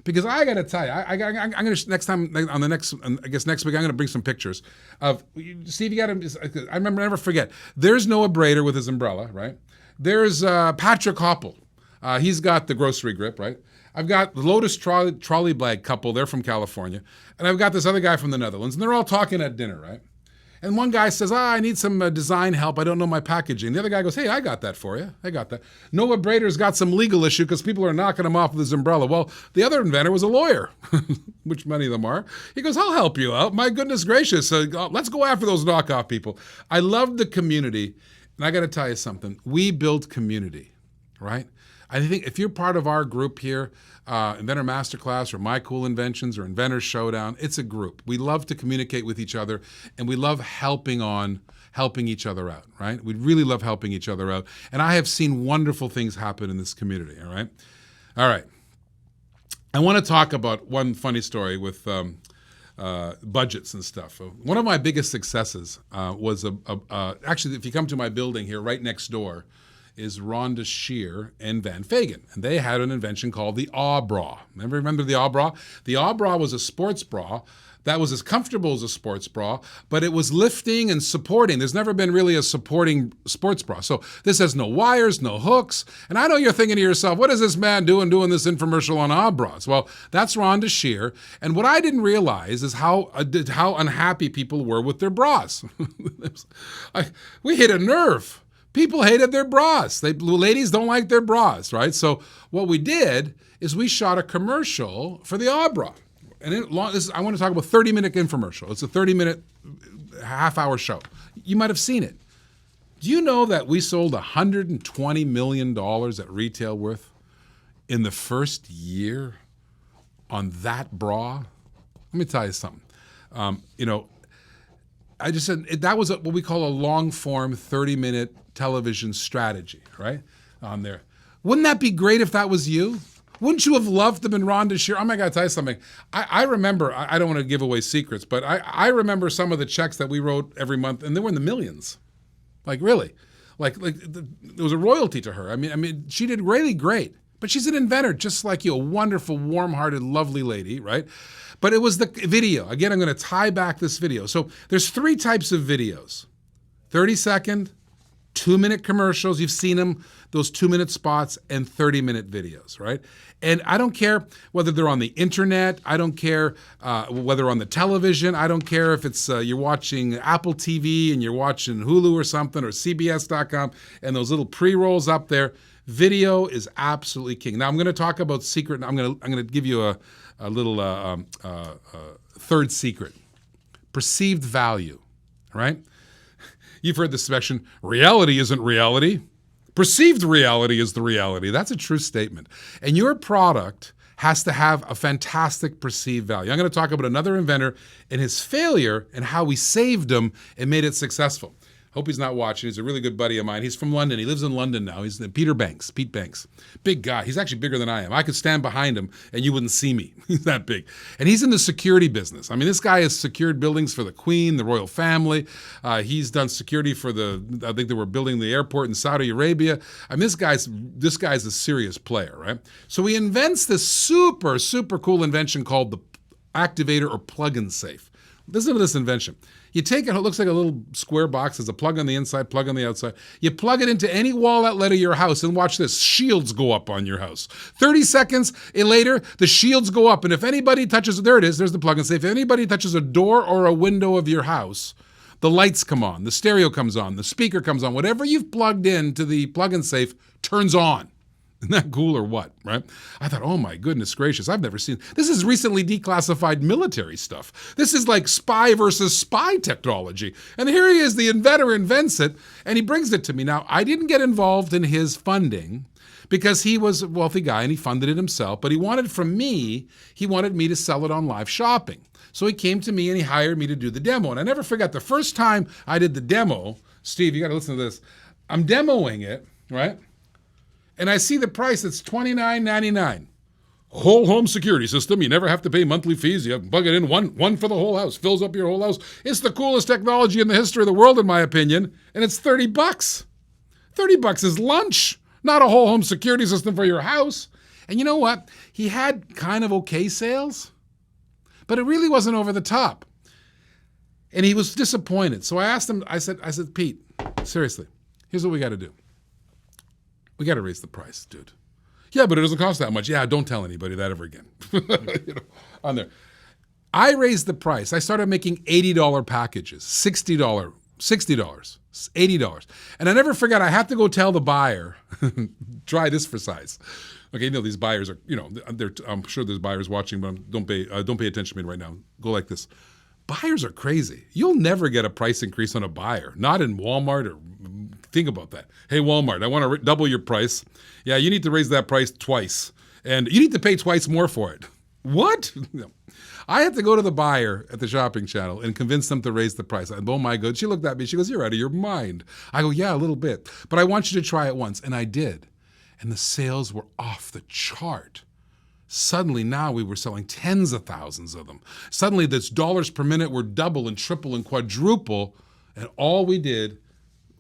A: Because I got to tell you, I'm going to next time on the next, I guess next week I'm going to bring some pictures of. Steve, you got to. I remember, never forget. There's Noah Brader with his umbrella, right? There's Patrick Hoppel. He's got the grocery grip, right? I've got the Lotus trolley bag couple. They're from California, and I've got this other guy from the Netherlands, and they're all talking at dinner, right? And one guy says, I need some design help. I don't know my packaging. The other guy goes, hey, I got that for you. I got that. Noah Brader's got some legal issue because people are knocking him off with his umbrella. Well, the other inventor was a lawyer, which many of them are. He goes, I'll help you out. My goodness gracious. Let's go after those knockoff people. I love the community. And I got to tell you something. We build community, right? I think if you're part of our group here, Inventor Masterclass or My Cool Inventions or Inventor Showdown, it's a group. We love to communicate with each other, and we love helping each other out, right? We really love helping each other out. And I have seen wonderful things happen in this community, all right? All right. I want to talk about one funny story with budgets and stuff. One of my biggest successes was actually, if you come to my building here right next door, is Rhonda Shear and Van Fagen. And they had an invention called the Awe Bra. Remember the Awe Bra? The Awe Bra was a sports bra that was as comfortable as a sports bra, but it was lifting and supporting. There's never been really a supporting sports bra. So this has no wires, no hooks. And I know you're thinking to yourself, what is this man doing this infomercial on Awe Bras? Well, that's Rhonda Shear. And what I didn't realize is how unhappy people were with their bras. We hit a nerve. People hated their bras. Ladies don't like their bras, right? So what we did is we shot a commercial for the Awe Bra. And I want to talk about a 30-minute infomercial. It's a 30-minute, half-hour show. You might have seen it. Do you know that we sold $120 million at retail worth in the first year on that bra? Let me tell you something. I just said that was what we call a long-form 30-minute television strategy, right, on there. Wouldn't that be great if that was you? Wouldn't you have loved to have been Rhonda Shear? Oh my God, I'll tell you something. I remember, I don't want to give away secrets, but I remember some of the checks that we wrote every month, and they were in the millions. Like really. There was a royalty to her. I mean, she did really great. But she's an inventor, just like you, a wonderful, warm-hearted, lovely lady, right? But it was the video. Again, I'm going to tie back this video. So there's 3 types of videos. 30-second, 2-minute commercials. You've seen them, those 2-minute spots, and 30-minute videos, right? And I don't care whether they're on the internet. I don't care whether on the television. I don't care if it's you're watching Apple TV and you're watching Hulu or something or CBS.com and those little pre-rolls up there. Video is absolutely king. Now I'm going to talk about secret. I'm going to give you a little third secret. Perceived value, right? You've heard this expression, reality isn't reality. Perceived reality is the reality. That's a true statement. And your product has to have a fantastic perceived value. I'm going to talk about another inventor and his failure and how we saved him and made it successful. Hope he's not watching. He's a really good buddy of mine. He's from London. He lives in London now. He's Pete Banks. Big guy. He's actually bigger than I am. I could stand behind him and you wouldn't see me. He's that big. And he's in the security business. I mean, this guy has secured buildings for the Queen, the royal family. He's done security for I think they were building the airport in Saudi Arabia. I mean, this guy's a serious player, right? So he invents this super, super cool invention called the activator or plug-in safe. Listen to this invention. You take it looks like a little square box. There's a plug on the inside, plug on the outside. You plug it into any wall outlet of your house, and watch this. Shields go up on your house. 30 seconds later, the shields go up. And if anybody touches, there it is, there's the plug-in safe. If anybody touches a door or a window of your house, the lights come on, the stereo comes on, the speaker comes on. Whatever you've plugged into the plug-in safe turns on. Isn't that cool or what, right? I thought, oh my goodness gracious, I've never seen, this is recently declassified military stuff. This is like spy versus spy technology. And here he is, the inventor invents it, and he brings it to me. Now, I didn't get involved in his funding because he was a wealthy guy and he funded it himself, but he wanted me to sell it on live shopping. So he came to me and he hired me to do the demo. And I never forgot the first time I did the demo, Steve, you got to listen to this. I'm demoing it, right? And I see the price, it's $29.99. Whole home security system. You never have to pay monthly fees. You have to plug it in, one for the whole house. Fills up your whole house. It's the coolest technology in the history of the world, in my opinion. And it's $30. $30 is lunch, not a whole home security system for your house. And you know what? He had kind of okay sales, but it really wasn't over the top. And he was disappointed. So I asked him, I said, Pete, seriously, here's what we got to do. We got to raise the price, dude. Yeah, but it doesn't cost that much. Yeah, don't tell anybody that ever again. On there. I raised the price. I started making $80 packages, $60, $60, $80. And I never forgot, I have to go tell the buyer, try this for size. Okay, these buyers are, I'm sure there's buyers watching, but don't pay attention to me right now. Go like this. Buyers are crazy. You'll never get a price increase on a buyer, not in Walmart or think about that. Hey, Walmart, I want to double your price. Yeah, you need to raise that price twice. And you need to pay twice more for it. What? No. I had to go to the buyer at the shopping channel and convince them to raise the price. Oh my God. She looked at me. She goes, you're out of your mind. I go, yeah, a little bit. But I want you to try it once. And I did. And the sales were off the chart. Suddenly now we were selling tens of thousands of them. Suddenly this dollars per minute were double and triple and quadruple. And all we did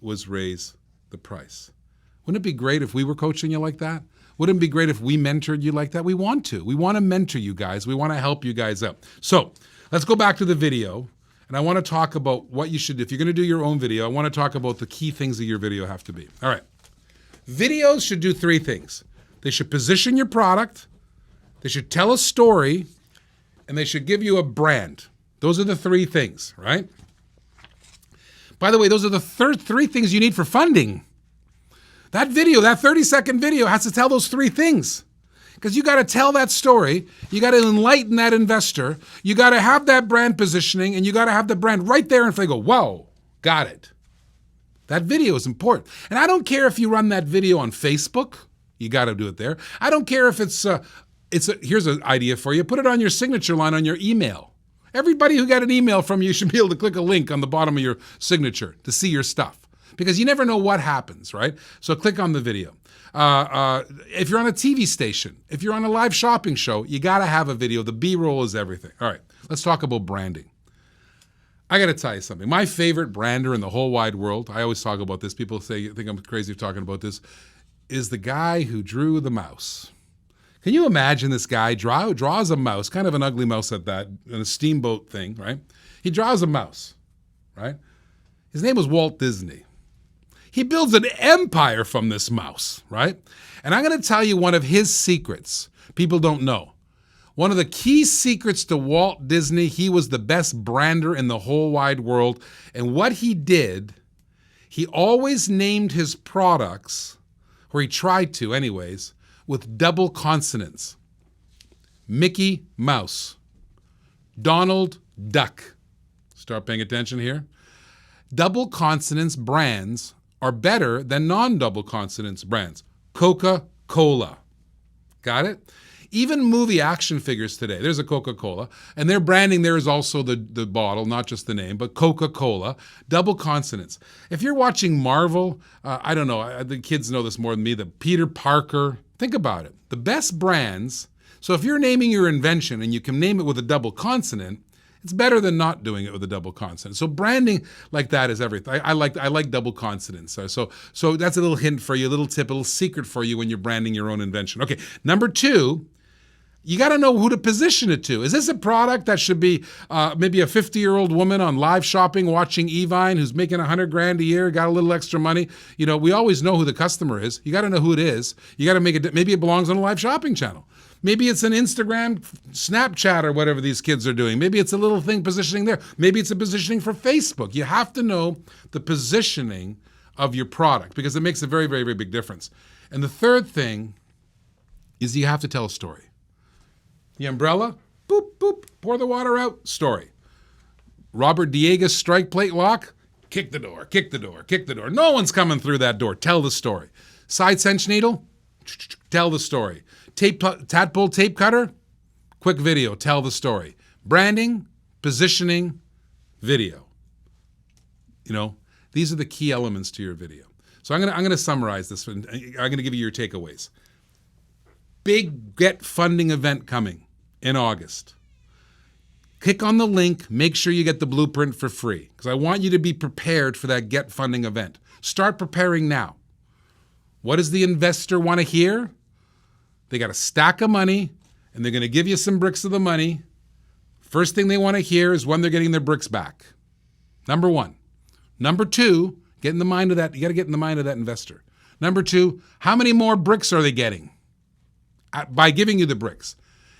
A: was raise the price. Wouldn't it be great if we were coaching you like that? Wouldn't it be great if we mentored you like that? We want to. We want to mentor you guys. We want to help you guys out. So let's go back to the video. And I want to talk about what you should, if you're going to do your own video, I want to talk about the key things that your video have to be. All right. Videos should do three things. They should position your product, they should tell a story, and they should give you a brand. Those are the three things, right? By the way, those are the three things you need for funding. That video, that 30-second video has to tell those three things. Because you got to tell that story, you got to enlighten that investor, you got to have that brand positioning, and you got to have the brand right there and they go, whoa, got it. That video is important. And I don't care if you run that video on Facebook, you got to do it there. I don't care if here's an idea for you, put it on your signature line on your email. Everybody who got an email from you should be able to click a link on the bottom of your signature to see your stuff. Because you never know what happens, right? So click on the video. If you're on a TV station, if you're on a live shopping show, you got to have a video. The B-roll is everything. All right, let's talk about branding. I got to tell you something. My favorite brander in the whole wide world, I always talk about this, people think I'm crazy for talking about this, is the guy who drew the mouse. Can you imagine this guy draws a mouse, kind of an ugly mouse at that, in a steamboat thing, right? He draws a mouse, right? His name was Walt Disney. He builds an empire from this mouse, right? And I'm going to tell you one of his secrets people don't know. One of the key secrets to Walt Disney, he was the best brander in the whole wide world. And what he did, he always named his products, or he tried to anyways, with double consonants. Mickey Mouse. Donald Duck. Start paying attention here. Double consonants brands are better than non-double consonants brands. Coca-Cola. Got it? Even movie action figures today, there's a Coca-Cola, and their branding there is also the bottle, not just the name, but Coca-Cola, double consonants. If you're watching Marvel, I don't know, the kids know this more than me, the Peter Parker, think about it. The best brands, so if you're naming your invention and you can name it with a double consonant, it's better than not doing it with a double consonant. So branding like that is everything. I like double consonants. So that's a little hint for you, a little tip, a little secret for you when you're branding your own invention. Okay, number two, you got to know who to position it to. Is this a product that should be maybe a 50-year-old woman on live shopping watching Evine who's making $100,000 a year, got a little extra money? You know, we always know who the customer is. You got to know who it is. You got to make it. Maybe it belongs on a live shopping channel. Maybe it's an Instagram, Snapchat, or whatever these kids are doing. Maybe it's a little thing positioning there. Maybe it's a positioning for Facebook. You have to know the positioning of your product because it makes a very, very, very big difference. And the third thing is you have to tell a story. The umbrella, boop, boop, pour the water out, story. Robert Diegas strike plate lock, kick the door, kick the door, kick the door. No one's coming through that door. Tell the story. Side cinch needle, tell the story. Tadpole tape cutter, quick video, tell the story. Branding, positioning, video. You know, these are the key elements to your video. So I'm gonna summarize this one. I'm gonna give you your takeaways. Big Get Funding event coming in August. Click on the link, make sure you get the blueprint for free because I want you to be prepared for that Get Funding event. Start preparing now. What does the investor want to hear? They got a stack of money and they're going to give you some bricks of the money. First thing they want to hear is when they're getting their bricks back. Number one. Number two, get in the mind of that. You got to get in the mind of that investor. Number two, how many more bricks are they getting by giving you the bricks?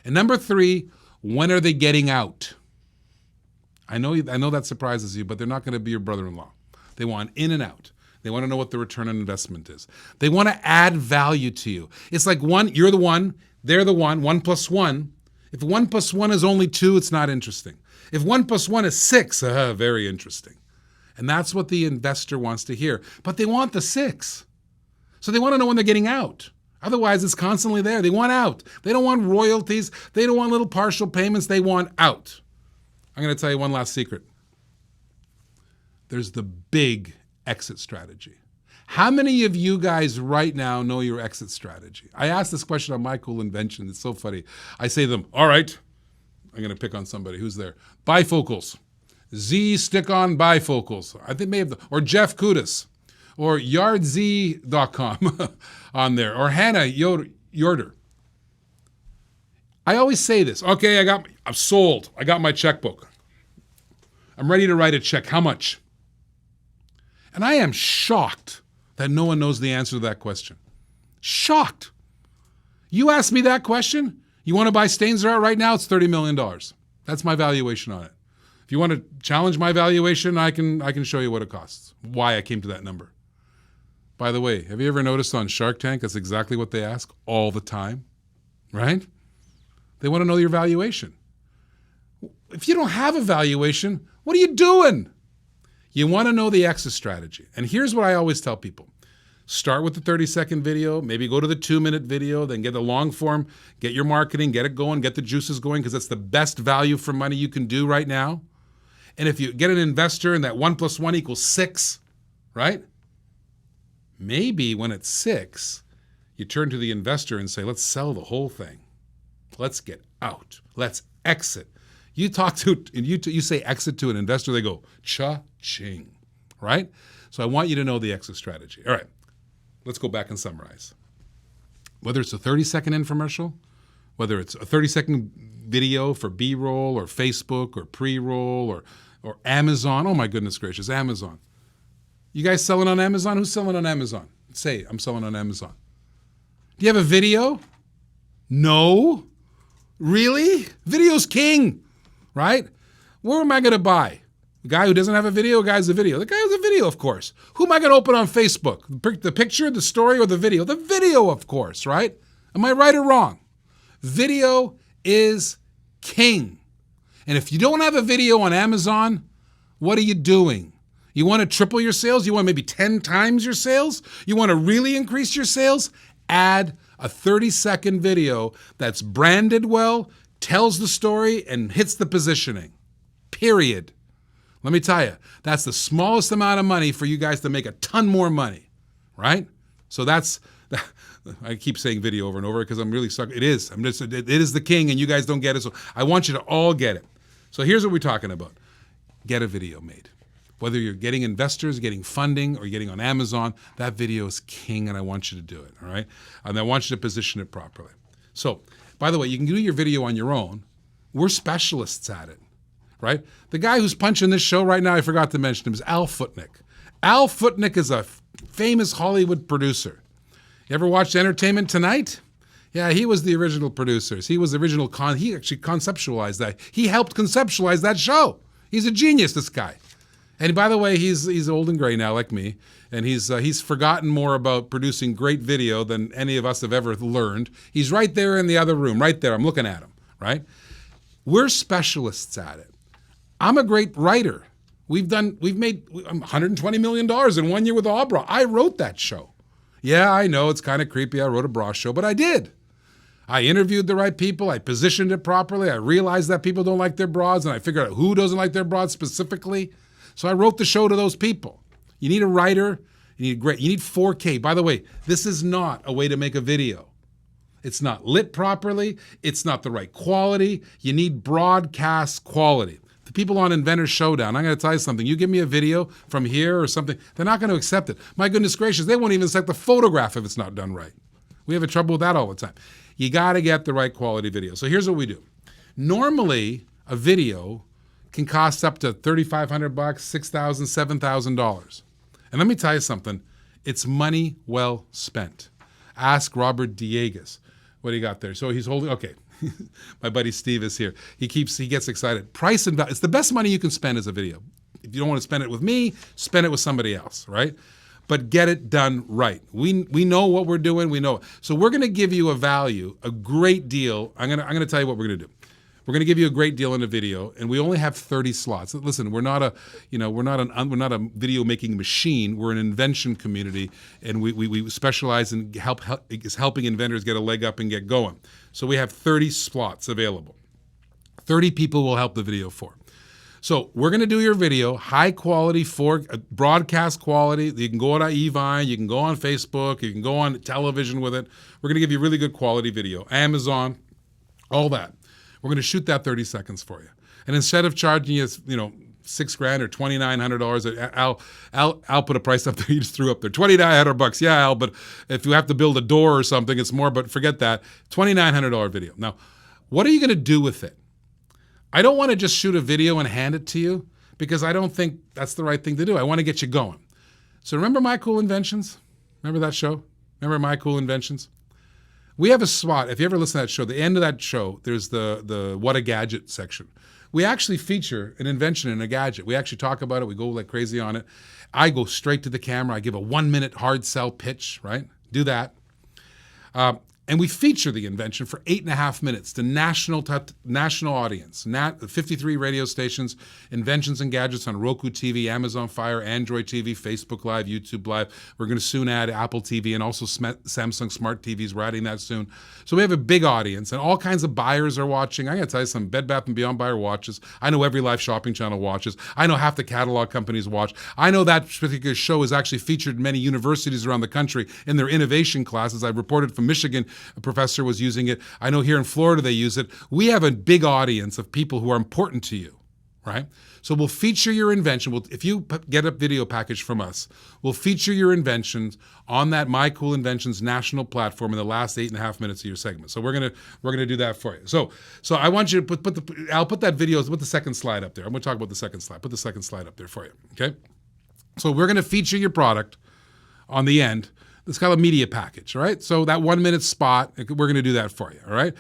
A: And number three, when are they getting out? I know that surprises you, but they're not going to be your brother-in-law. They want in and out. They want to know what the return on investment is. They want to add value to you. It's like you're the one, they're the one, 1 + 1. If 1 + 1 is only 2, it's not interesting. If 1 + 1 is 6, very interesting. And that's what the investor wants to hear. But they want the 6. So they want to know when they're getting out. Otherwise, it's constantly there. They want out. They don't want royalties. They don't want little partial payments. They want out. I'm going to tell you one last secret. There's the big exit strategy. How many of you guys right now know your exit strategy? I asked this question on My Cool Invention. It's so funny. I say to them, all right, I'm going to pick on somebody. Who's there? Bifocals. Z stick-on bifocals. I think maybe, or Jeff Kudis, or yardzee.com on there, or Hannah Yoder. I always say this. Okay, I'm sold. I got my checkbook. I'm ready to write a check. How much? And I am shocked that no one knows the answer to that question. Shocked. You ask me that question, you want to buy Stains Are Out right now, it's $30 million. That's my valuation on it. If you want to challenge my valuation, I can show you what it costs, why I came to that number. By the way, have you ever noticed on Shark Tank, that's exactly what they ask all the time, right? They want to know your valuation. If you don't have a valuation, what are you doing? You want to know the exit strategy. And here's what I always tell people. Start with the 30-second video, maybe go to the 2-minute video, then get the long form, get your marketing, get it going, get the juices going, because that's the best value for money you can do right now. And if you get an investor and that 1 + 1 = 6, right? Maybe when it's 6, you turn to the investor and say, let's sell the whole thing. Let's get out. Let's exit. You say exit to an investor, they go, cha-ching, right? So I want you to know the exit strategy. All right, let's go back and summarize. Whether it's a 30-second infomercial, whether it's a 30-second video for B-roll or Facebook or pre-roll or Amazon. Oh my goodness gracious, Amazon. You guys selling on Amazon? Who's selling on Amazon? Say, I'm selling on Amazon. Do you have a video? No. Really? Video's king, right? Where am I going to buy? The guy who doesn't have a video, the guy who's a video. The guy who's a video, of course. Who am I going to open on Facebook? The picture, the story, or the video? The video, of course, right? Am I right or wrong? Video is king. And if you don't have a video on Amazon, what are you doing? You want to triple your sales? You want maybe 10 times your sales? You want to really increase your sales? Add a 30-second video that's branded well, tells the story, and hits the positioning. Period. Let me tell you, that's the smallest amount of money for you guys to make a ton more money, right? So I keep saying video over and over because I'm really stuck. It is. It is the king, and you guys don't get it. So I want you to all get it. So here's what we're talking about. Get a video made. Whether you're getting investors, getting funding, or you're getting on Amazon, that video is king, and I want you to do it, all right? And I want you to position it properly. So, by the way, you can do your video on your own. We're specialists at it, right? The guy who's punching this show right now, I forgot to mention him, is Al Futnick. Al Futnick is a famous Hollywood producer. You ever watched Entertainment Tonight? Yeah, he was the original producers. He was the original he actually conceptualized that. He helped conceptualize that show. He's a genius, this guy. And by the way, he's old and gray now, like me, and he's forgotten more about producing great video than any of us have ever learned. He's right there in the other room, right there. I'm looking at him, right? We're specialists at it. I'm a great writer. We've made $120 million in 1 year with Abra. I wrote that show. Yeah, I know it's kind of creepy. I wrote a bra show, but I did. I interviewed the right people. I positioned it properly. I realized that people don't like their bras, and I figured out who doesn't like their bras specifically. So I wrote the show to those people. You need a writer. You need 4K. By the way, this is not a way to make a video. It's not lit properly. It's not the right quality. You need broadcast quality. The people on Inventor Showdown, I'm going to tell you something. You give me a video from here or something, they're not going to accept it. My goodness gracious, they won't even accept the photograph if it's not done right. We have trouble with that all the time. You got to get the right quality video. So here's what we do. Normally, a video can cost up to $3,500, $6,000, $7,000. And let me tell you something. It's money well spent. Ask Robert Diegues. What do you got there? So he's holding, okay, My buddy Steve is here. He gets excited. Price and value. It's the best money you can spend as a video. If you don't want to spend it with me, spend it with somebody else, right? But get it done right. We know what we're doing. We know it. So we're going to give you a value, a great deal. I'm going to tell you what we're going to do. We're going to give you a great deal in a video, and we only have 30 slots. Listen, we're not a video making machine. We're an invention community, and we specialize in helping inventors get a leg up and get going. So we have 30 slots available. 30 people will help the video for. So we're going to do your video, high quality, broadcast quality. You can go on eVine, you can go on Facebook, you can go on television with it. We're going to give you really good quality video, Amazon, all that. We're going to shoot that 30 seconds for you. And instead of charging you, $6,000 or $2,900, Al put a price up there. He just threw up there, $2,900. Yeah, Al, but if you have to build a door or something, it's more. But forget that, $2,900 video. Now, what are you going to do with it? I don't want to just shoot a video and hand it to you because I don't think that's the right thing to do. I want to get you going. So remember My Cool Inventions? Remember that show? Remember My Cool Inventions? We have a spot. If you ever listen to that show, the end of that show, there's the What a Gadget section. We actually feature an invention in a gadget. We actually talk about it. We go like crazy on it. I go straight to the camera. I give a 1-minute hard sell pitch, right? Do that. And we feature the invention for 8.5 minutes to national audience, 53 radio stations, inventions and gadgets on Roku TV, Amazon Fire, Android TV, Facebook Live, YouTube Live. We're going to soon add Apple TV and also Samsung Smart TVs. We're adding that soon. So we have a big audience, and all kinds of buyers are watching. I got to tell you, some Bed Bath & Beyond buyer watches. I know every live shopping channel watches. I know half the catalog companies watch. I know that particular show is actually featured in many universities around the country in their innovation classes. I reported from Michigan, a professor was using it. I know here in Florida they use it. We have a big audience of people who are important to you, right? So we'll feature your invention. If you get a video package from us, we'll feature your inventions on that My Cool Inventions national platform in the last 8.5 minutes of your segment. So we're gonna do that for you. So I want you to I'll put that video. Put the second slide up there. I'm gonna talk about the second slide. Put the second slide up there for you. Okay. So we're gonna feature your product on the end. It's called a media package, all right? So that 1-minute spot, we're going to do that for you, all right?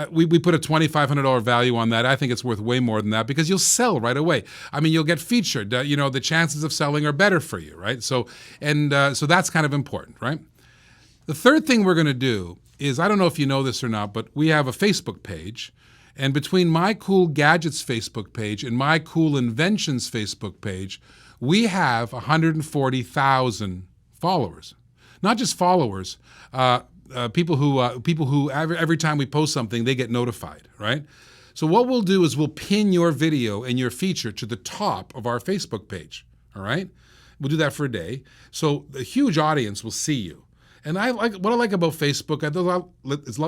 A: We put a $2,500 value on that. I think it's worth way more than that because you'll sell right away. I mean, you'll get featured. The chances of selling are better for you, right? So that's kind of important, right? The third thing we're going to do is, I don't know if you know this or not, but we have a Facebook page. And between My Cool Gadgets Facebook page and My Cool Inventions Facebook page, we have 140,000 followers. Not just followers, people who every time we post something, they get notified, right? So what we'll do is we'll pin your video and your feature to the top of our Facebook page, all right? We'll do that for a day. So a huge audience will see you. And what I like about Facebook, there's a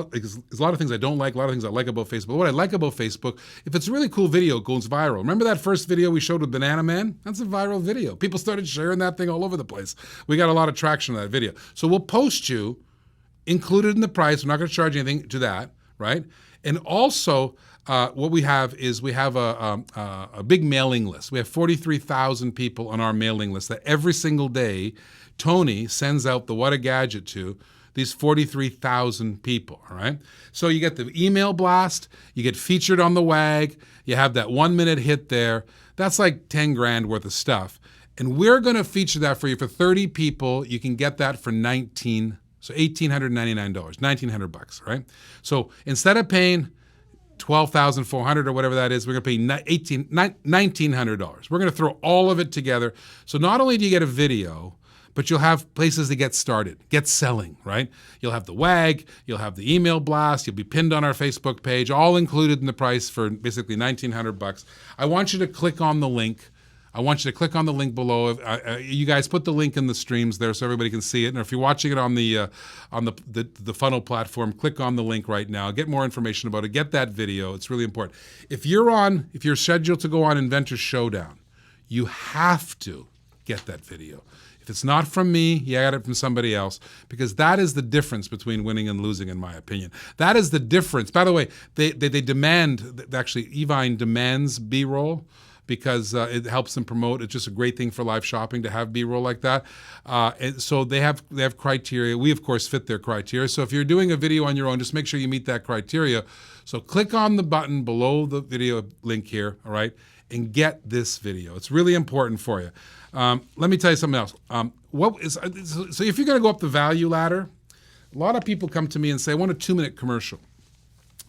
A: lot of things I don't like, a lot of things I like about Facebook. What I like about Facebook, if it's a really cool video, it goes viral. Remember that first video we showed with Banana Man? That's a viral video. People started sharing that thing all over the place. We got a lot of traction on that video. So we'll post you, included in the price. We're not going to charge anything to that, right? And also, what we have is a big mailing list. We have 43,000 people on our mailing list that every single day Tony sends out the What a Gadget to these 43,000 people, all right? So you get the email blast, you get featured on the WAG, you have that 1-minute hit there. That's like 10 grand worth of stuff. And we're going to feature that for you for 30 people. You can get that for $1,899, $1,900, right? So instead of paying $12,400 or whatever that is, we're going to pay $1,900. We're going to throw all of it together. So not only do you get a video, but you'll have places to get started, get selling, right? You'll have the WAG, you'll have the email blast, you'll be pinned on our Facebook page, all included in the price for basically $1,900. I want you to click on the link. I want you to click on the link below. You guys put the link in the streams there so everybody can see it. And if you're watching it on the funnel platform, click on the link right now. Get more information about it. Get that video. It's really important. If you're scheduled to go on Inventor Showdown, you have to get that video. If it's not from me, you got it from somebody else, because that is the difference between winning and losing, in my opinion. That is the difference. By the way, they demand, actually, eVine demands B-roll because it helps them promote. It's just a great thing for live shopping to have B-roll like that. And so they have criteria. We, of course, fit their criteria. So if you're doing a video on your own, just make sure you meet that criteria. So click on the button below the video link here, all right, and get this video. It's really important for you. Let me tell you something else. So if you're going to go up the value ladder, a lot of people come to me and say, I want a 2-minute commercial.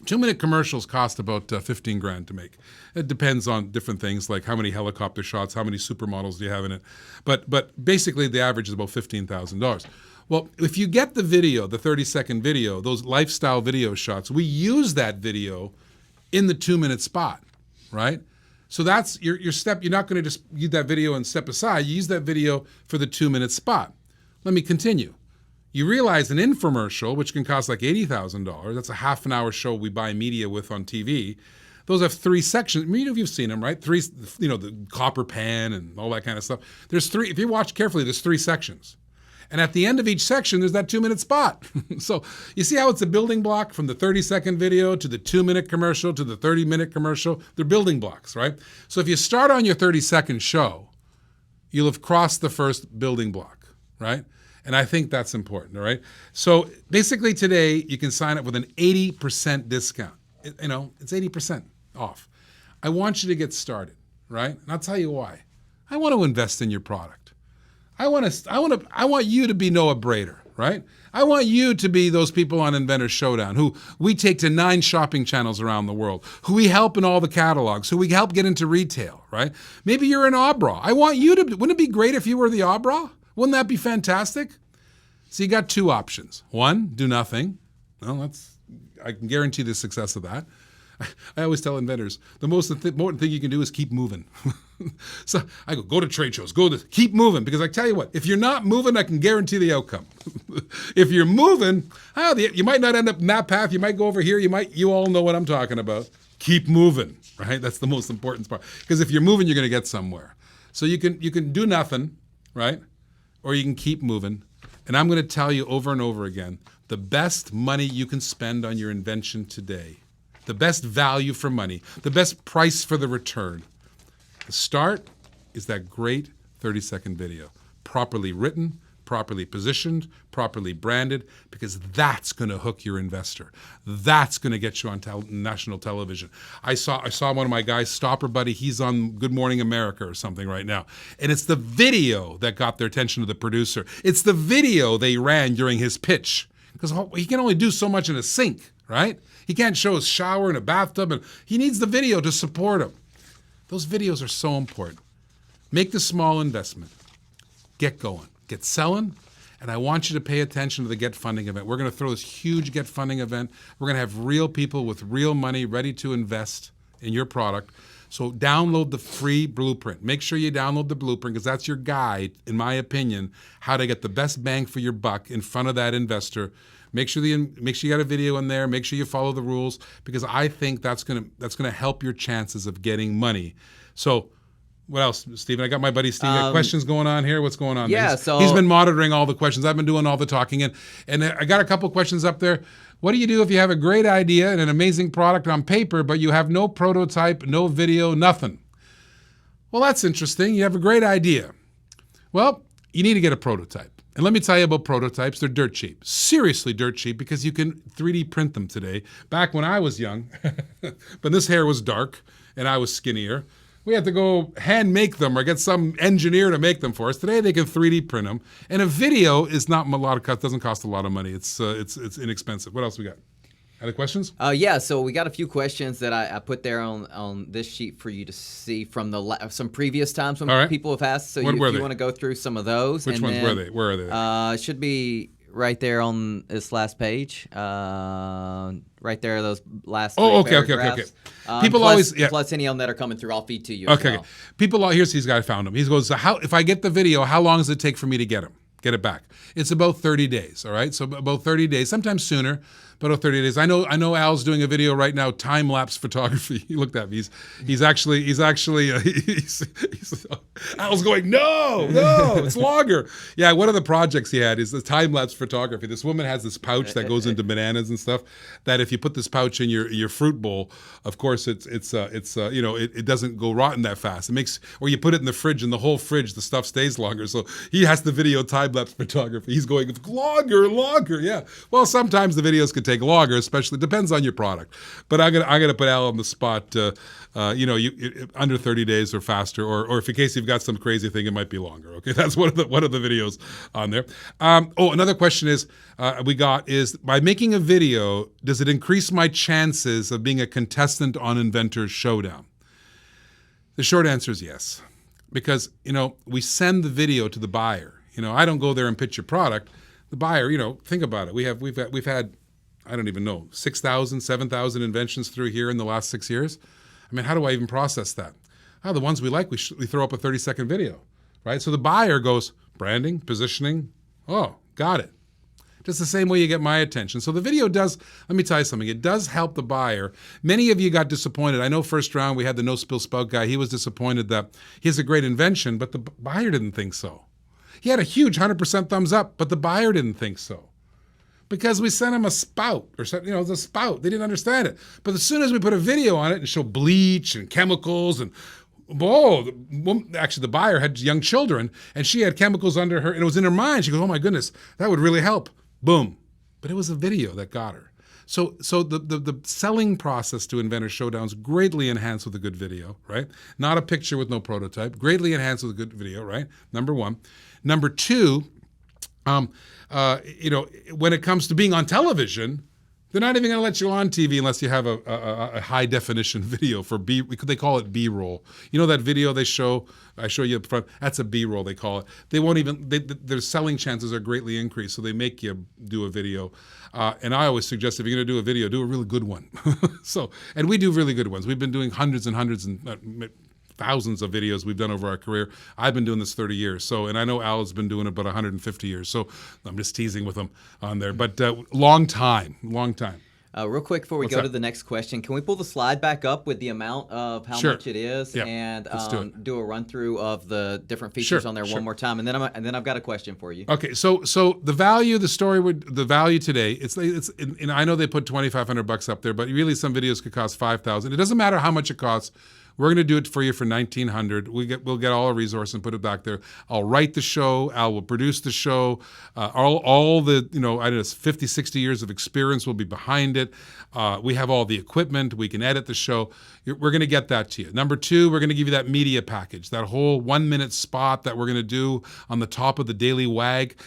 A: 2-minute commercials cost about 15 grand to make. It depends on different things like how many helicopter shots, how many supermodels do you have in it. But basically the average is about $15,000. Well, if you get the video, the 30-second video, those lifestyle video shots, we use that video in the 2-minute spot, right? So that's your step. You're not going to just use that video and step aside. You use that video for the 2-minute spot. Let me continue. You realize an infomercial, which can cost like $80,000, that's a half an hour show we buy media with on TV. Those have 3 sections. Many of you have seen them, right? 3, the copper pan and all that kind of stuff. There's 3, if you watch carefully, there's 3 sections. And at the end of each section, there's that 2-minute spot. So you see how it's a building block from the 30-second video to the 2-minute commercial to the 30-minute commercial? They're building blocks, right? So if you start on your 30-second show, you'll have crossed the first building block, right? And I think that's important, all right? So basically today, you can sign up with an 80% discount. It's 80% off. I want you to get started, right? And I'll tell you why. I want to invest in your product. I want you to be Noah Brader, right? I want you to be those people on Inventor Showdown who we take to 9 shopping channels around the world, who we help in all the catalogs, who we help get into retail, right? Maybe you're an Abra. I want you to, wouldn't it be great if you were the Abra? Wouldn't that be fantastic? So you got 2 options. 1, do nothing. Well, I can guarantee the success of that. I always tell inventors, the most important thing you can do is keep moving. So I go to trade shows, keep moving, because I tell you what, if you're not moving, I can guarantee the outcome. If you're moving, you might not end up in that path, you might go over here, you all know what I'm talking about. Keep moving, right? That's the most important part. Because if you're moving, you're going to get somewhere. So you can do nothing, right? Or you can keep moving. And I'm going to tell you over and over again, the best money you can spend on your invention today, the best value for money, the best price for the return, the start is that great 30-second video. Properly written, properly positioned, properly branded, because that's going to hook your investor. That's going to get you on national television. I saw one of my guys, Stopper Buddy, he's on Good Morning America or something right now. And it's the video that got their attention to the producer. It's the video they ran during his pitch. Because he can only do so much in a sink, right? He can't show his shower in a bathtub, and he needs the video to support him. Those videos are so important. Make the small investment. Get going. Get selling. And I want you to pay attention to the Get Funding event. We're going to throw this huge Get Funding event. We're going to have real people with real money ready to invest in your product. So download the free blueprint. Make sure you download the blueprint, because that's your guide, in my opinion, how to get the best bang for your buck in front of that investor. Make sure you got a video in there. Make sure you follow the rules, because I think that's gonna help your chances of getting money. So, what else, Stephen? I got my buddy Steve. Got questions going on here. What's going on?
F: Yeah,
A: he's been monitoring all the questions. I've been doing all the talking, and I got a couple questions up there. What do you do if you have a great idea and an amazing product on paper, but you have no prototype, no video, nothing? Well, that's interesting. You have a great idea. Well, you need to get a prototype. And let me tell you about prototypes. They're dirt cheap. Seriously dirt cheap, because you can 3D print them today. Back when I was young, but this hair was dark and I was skinnier, we had to go hand make them or get some engineer to make them for us. Today they can 3D print them. And a video is not a lot of cost, doesn't cost a lot of money. It's inexpensive. What else we got? Other questions?
F: Yeah, so we got a few questions that I put there on this sheet for you to see from some previous times when people have asked. So if you want to go through some of those.
A: Which ones were they? Where are they?
F: It should be right there on this last page. Right there, those last three paragraphs.
A: Okay. People
F: plus any of them that are coming through, I'll feed to you.
A: Okay. People, here's these guys found them. He goes, if I get the video, how long does it take for me to get it back? It's about 30 days, all right? So about 30 days, sometimes sooner, About 30 days. I know Al's doing a video right now, time-lapse photography. He looked at me. He's actually Al's going, no, it's longer. Yeah, one of the projects he had is the time-lapse photography. This woman has this pouch that goes into bananas and stuff, that if you put this pouch in your fruit bowl, of course it doesn't go rotten that fast. It makes, or you put it in the fridge, and the whole fridge, the stuff stays longer. So he has the video time-lapse photography. He's going, longer, yeah. Well, sometimes the videos could take longer, especially, depends on your product. But I'm gonna put Al on the spot. Under 30 days or faster, or if in case you've got some crazy thing, it might be longer. Okay, that's one of the videos on there. Another question is by making a video, does it increase my chances of being a contestant on Inventor Showdown? The short answer is yes, because we send the video to the buyer. I don't go there and pitch your product. The buyer, think about it. We've had, I don't even know, 6,000, 7,000 inventions through here in the last 6 years. I mean, how do I even process that? The ones we like, we throw up a 30-second video, right? So the buyer goes, branding, positioning, oh, got it. Just the same way you get my attention. So the video does, let me tell you something, it does help the buyer. Many of you got disappointed. I know first round we had the No Spill Spout guy. He was disappointed that he has a great invention, but the buyer didn't think so. He had a huge 100% thumbs up, but the buyer didn't think so. Because we sent him a spout, or the spout. They didn't understand it. But as soon as we put a video on it and show bleach and chemicals and, actually the buyer had young children and she had chemicals under her and it was in her mind. She goes, oh my goodness, that would really help. Boom. But it was a video that got her. So the selling process to Inventor Showdowns greatly enhanced with a good video, right? Not a picture with no prototype. Greatly enhanced with a good video, right? Number one. Number two, when it comes to being on television, they're not even going to let you on TV unless you have a high definition video for they call it B-roll. You know that video I show you up front? That's a B-roll, they call it. They won't even, their selling chances are greatly increased, so they make you do a video. And I always suggest if you're going to do a video, do a really good one. And we do really good ones. We've been doing hundreds and hundreds and thousands of videos we've done over our career. I've been doing this 30 years. And I know Al has been doing it about 150 years. So I'm just teasing with him on there. But long time.
F: Real quick before we go to the next question, can we pull the slide back up with the amount of how much it is, and do a run through of the different features on there one more time, and then I've got a question for you.
A: Okay, so the value, the value today, it's and I know they put $2,500 up there, but really some videos could cost $5,000. It doesn't matter how much it costs. We're going to do it for you for $1,900. We'll get all our resource and put it back there. I'll write the show. Al will produce the show. All the 50, 60 years of experience will be behind it. We have all the equipment. We can edit the show. We're going to get that to you. Number two, we're going to give you that media package, that whole 1-minute spot that we're going to do on the top of the Daily Wag,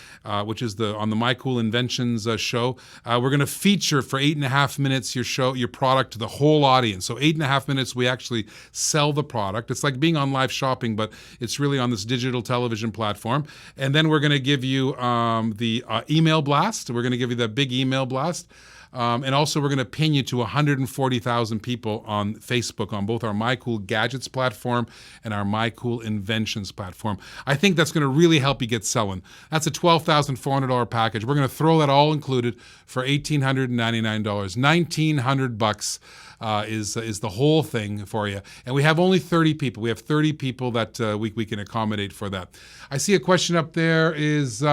A: which is on the My Cool Inventions show. We're going to feature for 8.5 minutes your product to the whole audience. So 8.5 minutes, we actually sell the product. It's like being on live shopping, but it's really on this digital television platform. And then we're going to give you the email blast. We're going to give you that big email blast. And also we're going to pin you to 140,000 people on Facebook on both our My Cool Gadgets platform and our My Cool Inventions platform. I think that's going to really help you get selling. That's a $12,400 package. We're going to throw that all included for $1,899. $1,900 is the whole thing for you. And we have only 30 people. We have 30 people that we can accommodate for that. I see a question up there is...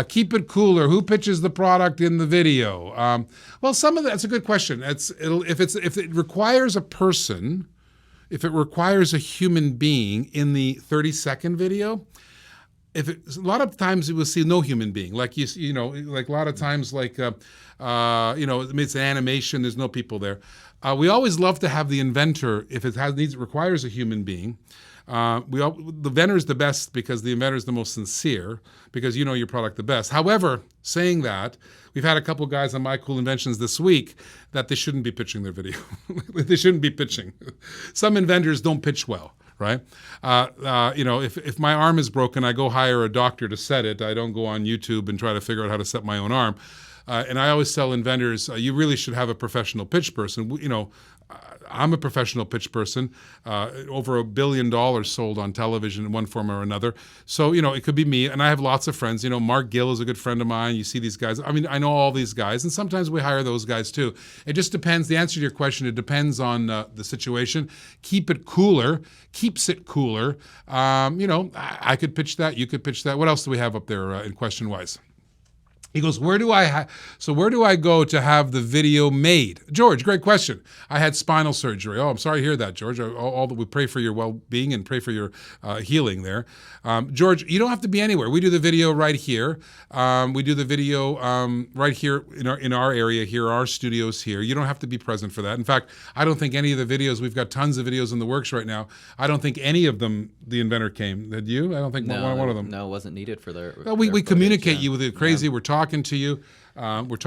A: keep it cooler. Who pitches the product in the video? Well, that's a good question. If it requires a person, if it requires a human being in the 30-second video, a lot of times you will see no human being. Like like a lot of times, like it's an animation. There's no people there. We always love to have the inventor if it requires a human being. The inventor is the best because the inventor is the most sincere because you know your product the best. However, saying that, we've had a couple guys on My Cool Inventions this week that they shouldn't be pitching their video. They shouldn't be pitching. Some inventors don't pitch well, right? If my arm is broken, I go hire a doctor to set it. I don't go on YouTube and try to figure out how to set my own arm. and I always tell inventors, you really should have a professional pitch person. I'm a professional pitch person, over $1 billion sold on television in one form or another. So, it could be me, and I have lots of friends. Mark Gill is a good friend of mine. You see these guys. I mean, I know all these guys, and sometimes we hire those guys too. It just depends. The answer to your question, it depends on the situation. Keep it cooler. Keeps it cooler. I could pitch that. You could pitch that. What else do we have up there in question-wise? He goes, where do I go to have the video made? George, great question. I had spinal surgery. Oh, I'm sorry to hear that, George. We pray for your well-being and pray for your healing there. George, you don't have to be anywhere. We do the video right here. We do the video right here in our area here, our studios here. You don't have to be present for that. In fact, I don't think any of the videos, we've got tons of videos in the works right now. I don't think any of them, the inventor came. Did you? I don't think one of them.
F: No, it wasn't needed for their.
A: Well, we communicate you with it crazy. Yeah. We're talking to you. We're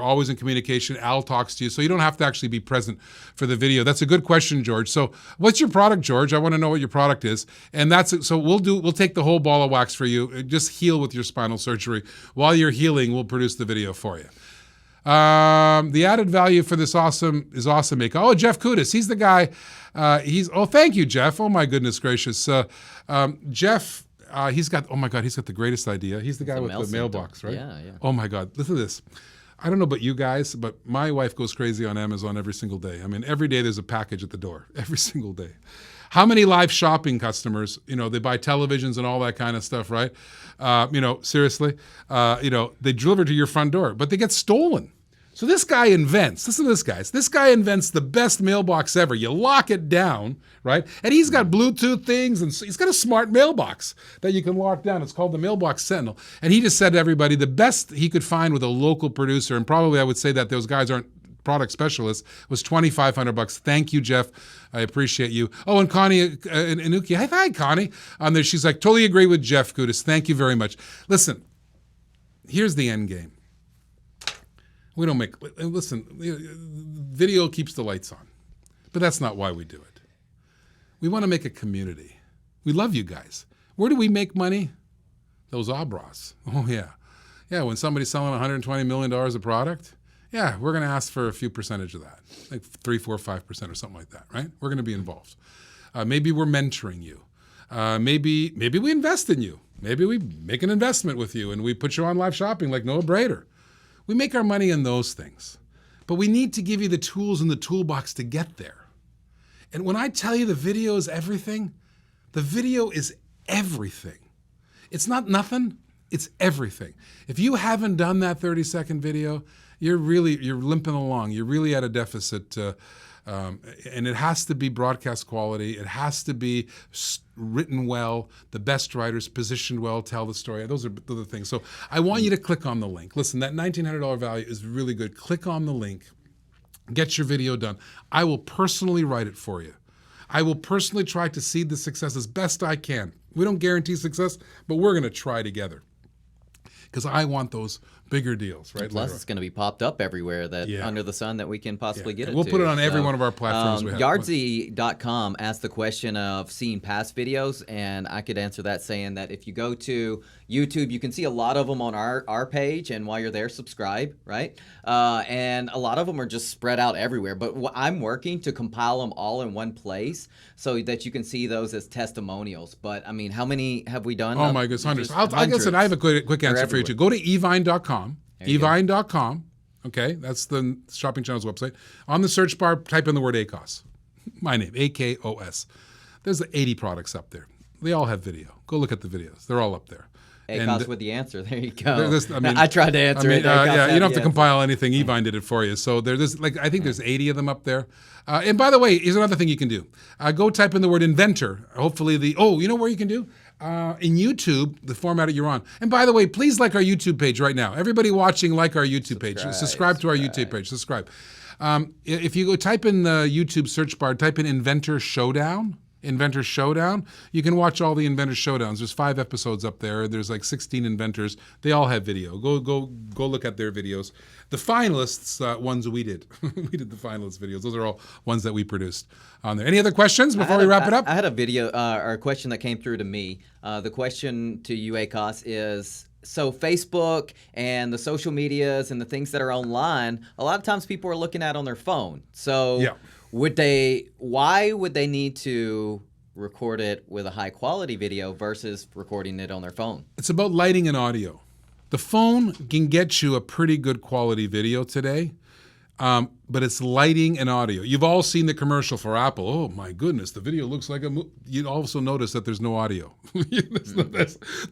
A: always in communication. Al talks to you, so you don't have to actually be present for the video. That's a good question, George. So, what's your product, George? I want to know what your product is, and that's it. So we'll take the whole ball of wax for you. Just heal with your spinal surgery. While you're healing, we'll produce the video for you. The added value for this is awesome. Oh, Jeff Kudis, he's the guy. Thank you, Jeff. Oh my goodness gracious, Jeff. He's got the greatest idea. He's the guy with the mailbox, right?
F: Yeah.
A: Oh my God, listen to this. I don't know about you guys, but my wife goes crazy on Amazon every single day. I mean, every day there's a package at the door, every single day. How many live shopping customers, they buy televisions and all that kind of stuff, right? Seriously, they deliver to your front door, but they get stolen. So this guy invents, listen to this, guys. This guy invents the best mailbox ever. You lock it down, right? And he's got Bluetooth things, and he's got a smart mailbox that you can lock down. It's called the Mailbox Sentinel. And he just said to everybody, the best he could find with a local producer, and probably I would say that those guys aren't product specialists, was $2,500. Thank you, Jeff. I appreciate you. Oh, and Connie Inuki. Hi, Connie. On there, she's like, totally agree with Jeff Kudis. Thank you very much. Listen, here's the end game. Video keeps the lights on, but that's not why we do it. We want to make a community. We love you guys. Where do we make money? Those Abras. Oh, yeah. Yeah, when somebody's selling $120 million of product, yeah, we're going to ask for a few percentage of that, like 3, 4, 5% or something like that, right? We're going to be involved. Maybe we're mentoring you. Maybe we invest in you. Maybe we make an investment with you and we put you on live shopping like Noah Brader. We make our money in those things, but we need to give you the tools in the toolbox to get there. And when I tell you the video is everything, the video is everything. It's not nothing, it's everything. If you haven't done that 30-second video, you're limping along. You're really at a deficit, and it has to be broadcast quality. It has to be written well, the best writers positioned well, tell the story. Those are the things. So I want you to click on the link. Listen, that $1,900 value is really good. Click on the link. Get your video done. I will personally write it for you. I will personally try to seed the success as best I can. We don't guarantee success, but we're going to try together because I want those bigger deals, right?
F: Plus, it's going to be popped up everywhere under the sun that we can possibly get it
A: We'll
F: to.
A: put it on every one of our platforms we have.
F: Yardzy.com asked the question of seeing past videos, and I could answer that saying that if you go to YouTube, you can see a lot of them on our page, and while you're there, subscribe, right? And a lot of them are just spread out everywhere, but I'm working to compile them all in one place so that you can see those as testimonials. But, I mean, how many have we done?
A: Oh, my goodness, hundreds. I guess I have a quick answer for you, too. Go to evine.com. Evine.com. Okay, that's the shopping channel's website. On the search bar, type in the word ACOS. My name, AKOS. There's 80 products up there. They all have video. Go look at the videos.Ey're all up there.
F: ACOS with the answer. There you go. I tried to answer it.
A: You don't have to compile anything. Evine did it for you. So there's I think there's 80 of them up there. And by the way, here's another thing you can do. Go type in the word inventor. Hopefully you know where you can do? In YouTube, the format you're on. And by the way, please like our YouTube page right now. Everybody watching, like our YouTube page. Subscribe to our YouTube page. Subscribe. If you go type in the YouTube search bar, type in Inventor Showdown. Inventor Showdown. You can watch all the Inventor Showdowns. There's 5 episodes up there. There's like 16 inventors. They all have video. Go look at their videos. The finalists, ones we did. We did the finalist videos. Those are all ones that we produced on there. Any other questions before we wrap it up?
F: I had a video or a question that came through to me. The question to you, ACOS, is So Facebook and the social medias and the things that are online, a lot of times people are looking at on their phone. So why would they need to record it with a high quality video versus recording it on their phone?
A: It's about lighting and audio. The phone can get you a pretty good quality video today, but it's lighting and audio. You've all seen the commercial for Apple. Oh my goodness, the video looks like a movie. You also notice that there's no audio.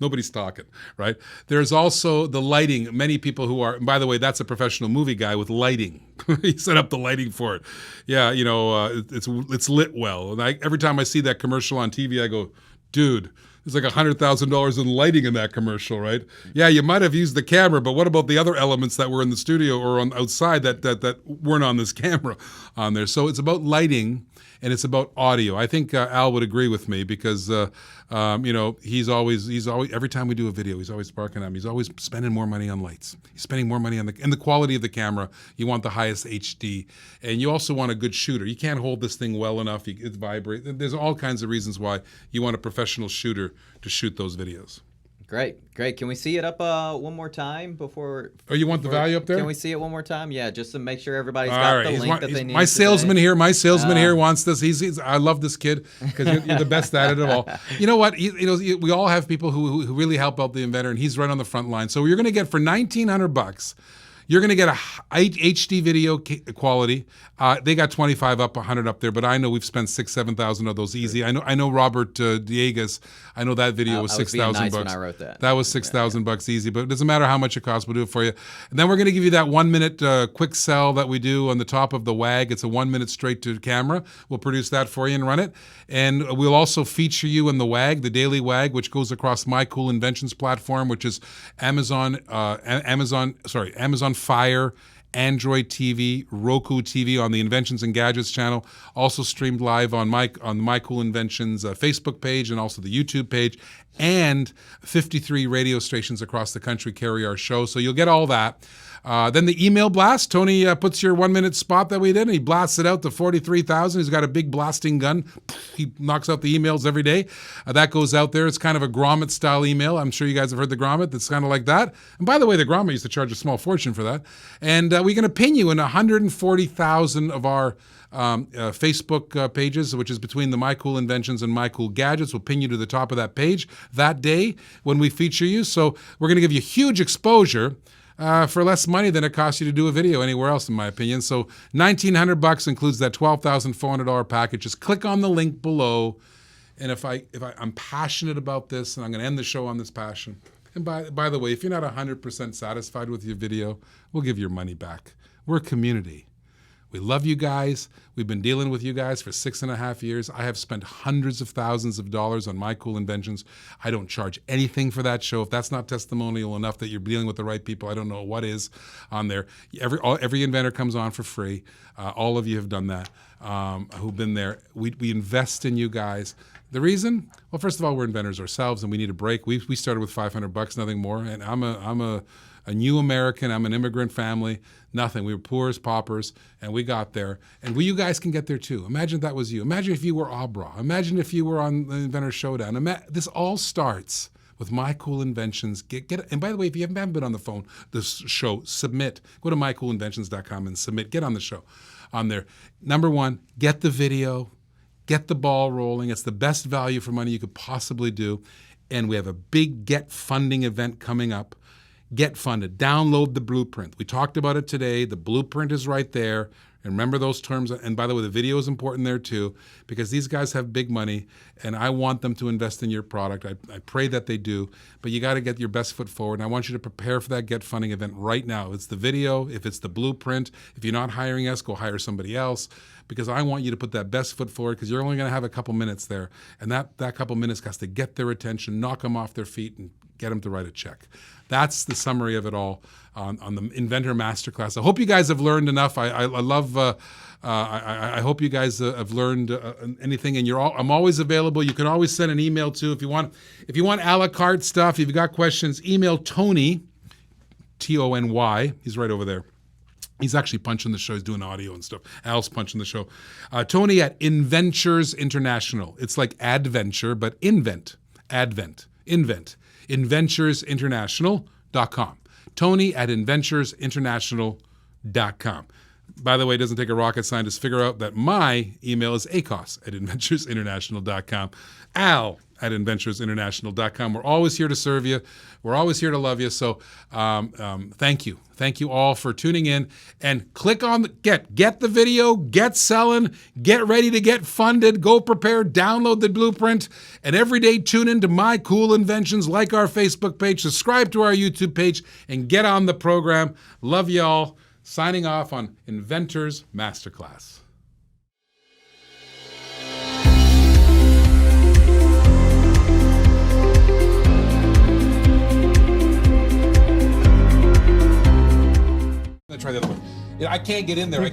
A: Nobody's talking, right? There's also the lighting. Many people who are, and by the way, that's a professional movie guy with lighting. He set up the lighting for it. Yeah, it's lit well. And every time I see that commercial on TV, I go, dude, there's like $100,000 in lighting in that commercial, right? Yeah, you might have used the camera, but what about the other elements that were in the studio or on outside that weren't on this camera on there? So it's about lighting and it's about audio. I think Al would agree with me because he's always every time we do a video, he's always barking at me. He's always spending more money on lights. He's spending more money on the quality of the camera. You want the highest HD, and you also want a good shooter. You can't hold this thing well enough. It vibrates. There's all kinds of reasons why you want a professional shooter to shoot those videos.
F: Great. Can we see it up one more time before?
A: Oh, you want the value up there?
F: Can we see it one more time? Yeah, just to make sure everybody's got the link that they need.
A: My salesman here wants this. I love this kid because you're the best at it of all. You know what? We all have people who really help out the inventor, and he's right on the front line. So you're going to get for $1,900. You're going to get a HD video quality. They got 25 up, 100 up there, but I know we've spent $6,000-7,000 of those easy. I know Robert Diegas. I know that video was $6,000
F: when I wrote that.
A: That was $6,000 easy, but it doesn't matter how much it costs. We'll do it for you. And then we're going to give you that 1 minute quick sell that we do on the top of the WAG. It's a 1 minute straight to camera. We'll produce that for you and run it. And we'll also feature you in the WAG, the daily WAG, which goes across My Cool Inventions platform, which is Amazon Fire, Android TV, Roku TV on the Inventions and Gadgets channel, also streamed live on My Cool Inventions Facebook page and also the YouTube page, and 53 radio stations across the country carry our show. So you'll get all that. Then the email blast. Tony puts your 1 minute spot that we did, and he blasts it out to 43,000. He's got a big blasting gun. He knocks out the emails every day. That goes out there. It's kind of a grommet style email. I'm sure you guys have heard the grommet. That's kind of like that. And by the way, the grommet used to charge a small fortune for that. And we're going to pin you in 140,000 of our Facebook pages, which is between the My Cool Inventions and My Cool Gadgets. We'll pin you to the top of that page that day when we feature you. So we're going to give you huge exposure for less money than it costs you to do a video anywhere else, in my opinion. So $1,900 includes that $12,400 package. Just click on the link below. And if I'm passionate about this, and I'm going to end the show on this passion. And by the way, if you're not 100% satisfied with your video, we'll give your money back. We're a community. We love you guys. We've been dealing with you guys for 6.5 years. I have spent hundreds of thousands of dollars on My Cool Inventions. I don't charge anything for that show. If that's not testimonial enough that you're dealing with the right people, I don't know what is on there. Every inventor comes on for free. All of you have done that, who've been there. We invest in you guys. The reason? Well, first of all, we're inventors ourselves, and we need a break. We started with $500, nothing more. And I'm a new American. I'm an immigrant family. Nothing. We were poor as paupers, and we got there. And you guys can get there too. Imagine if that was you. Imagine if you were Abra. Imagine if you were on the Inventor Showdown. This all starts with My Cool Inventions. And by the way, if you haven't been on the show, submit. Go to mycoolinventions.com and submit. Get on the show on there. Number one, get the video. Get the ball rolling. It's the best value for money you could possibly do. And we have a big Get Funding event coming up. Get funded. Download the blueprint. We talked about it today. The blueprint is right there. And remember those terms. And by the way, the video is important there too, because these guys have big money, and I want them to invest in your product. I pray that they do, but you got to get your best foot forward. And I want you to prepare for that Get Funding event right now. It's the video. If it's the blueprint, if you're not hiring us, go hire somebody else, because I want you to put that best foot forward, because you're only going to have a couple minutes there. And that couple minutes has to get their attention, knock them off their feet, and get them to write a check. That's the summary of it all on the Inventor Masterclass. I hope you guys have learned enough. I love. I hope you guys have learned anything. And I'm always available. You can always send an email too if you want. If you want a la carte stuff, if you've got questions, email Tony, Tony. He's right over there. He's actually punching the show. He's doing audio and stuff. Al's punching the show. Tony at Inventures International. It's like adventure, but invent. inventureinternational.com. Tony at inventureinternational.com. By the way, it doesn't take a rocket scientist to figure out that my email is acos at inventureinternational.com. Al at inventureinternational.com. We're always here to serve you. We're always here to love you. So thank you. Thank you all for tuning in. And click on get the video, get selling, get ready to get funded, go prepare, download the blueprint, and every day tune into My Cool Inventions, like our Facebook page, subscribe to our YouTube page, and get on the program. Love you all. Signing off on Inventors Masterclass. Try the other one. I can't get in there.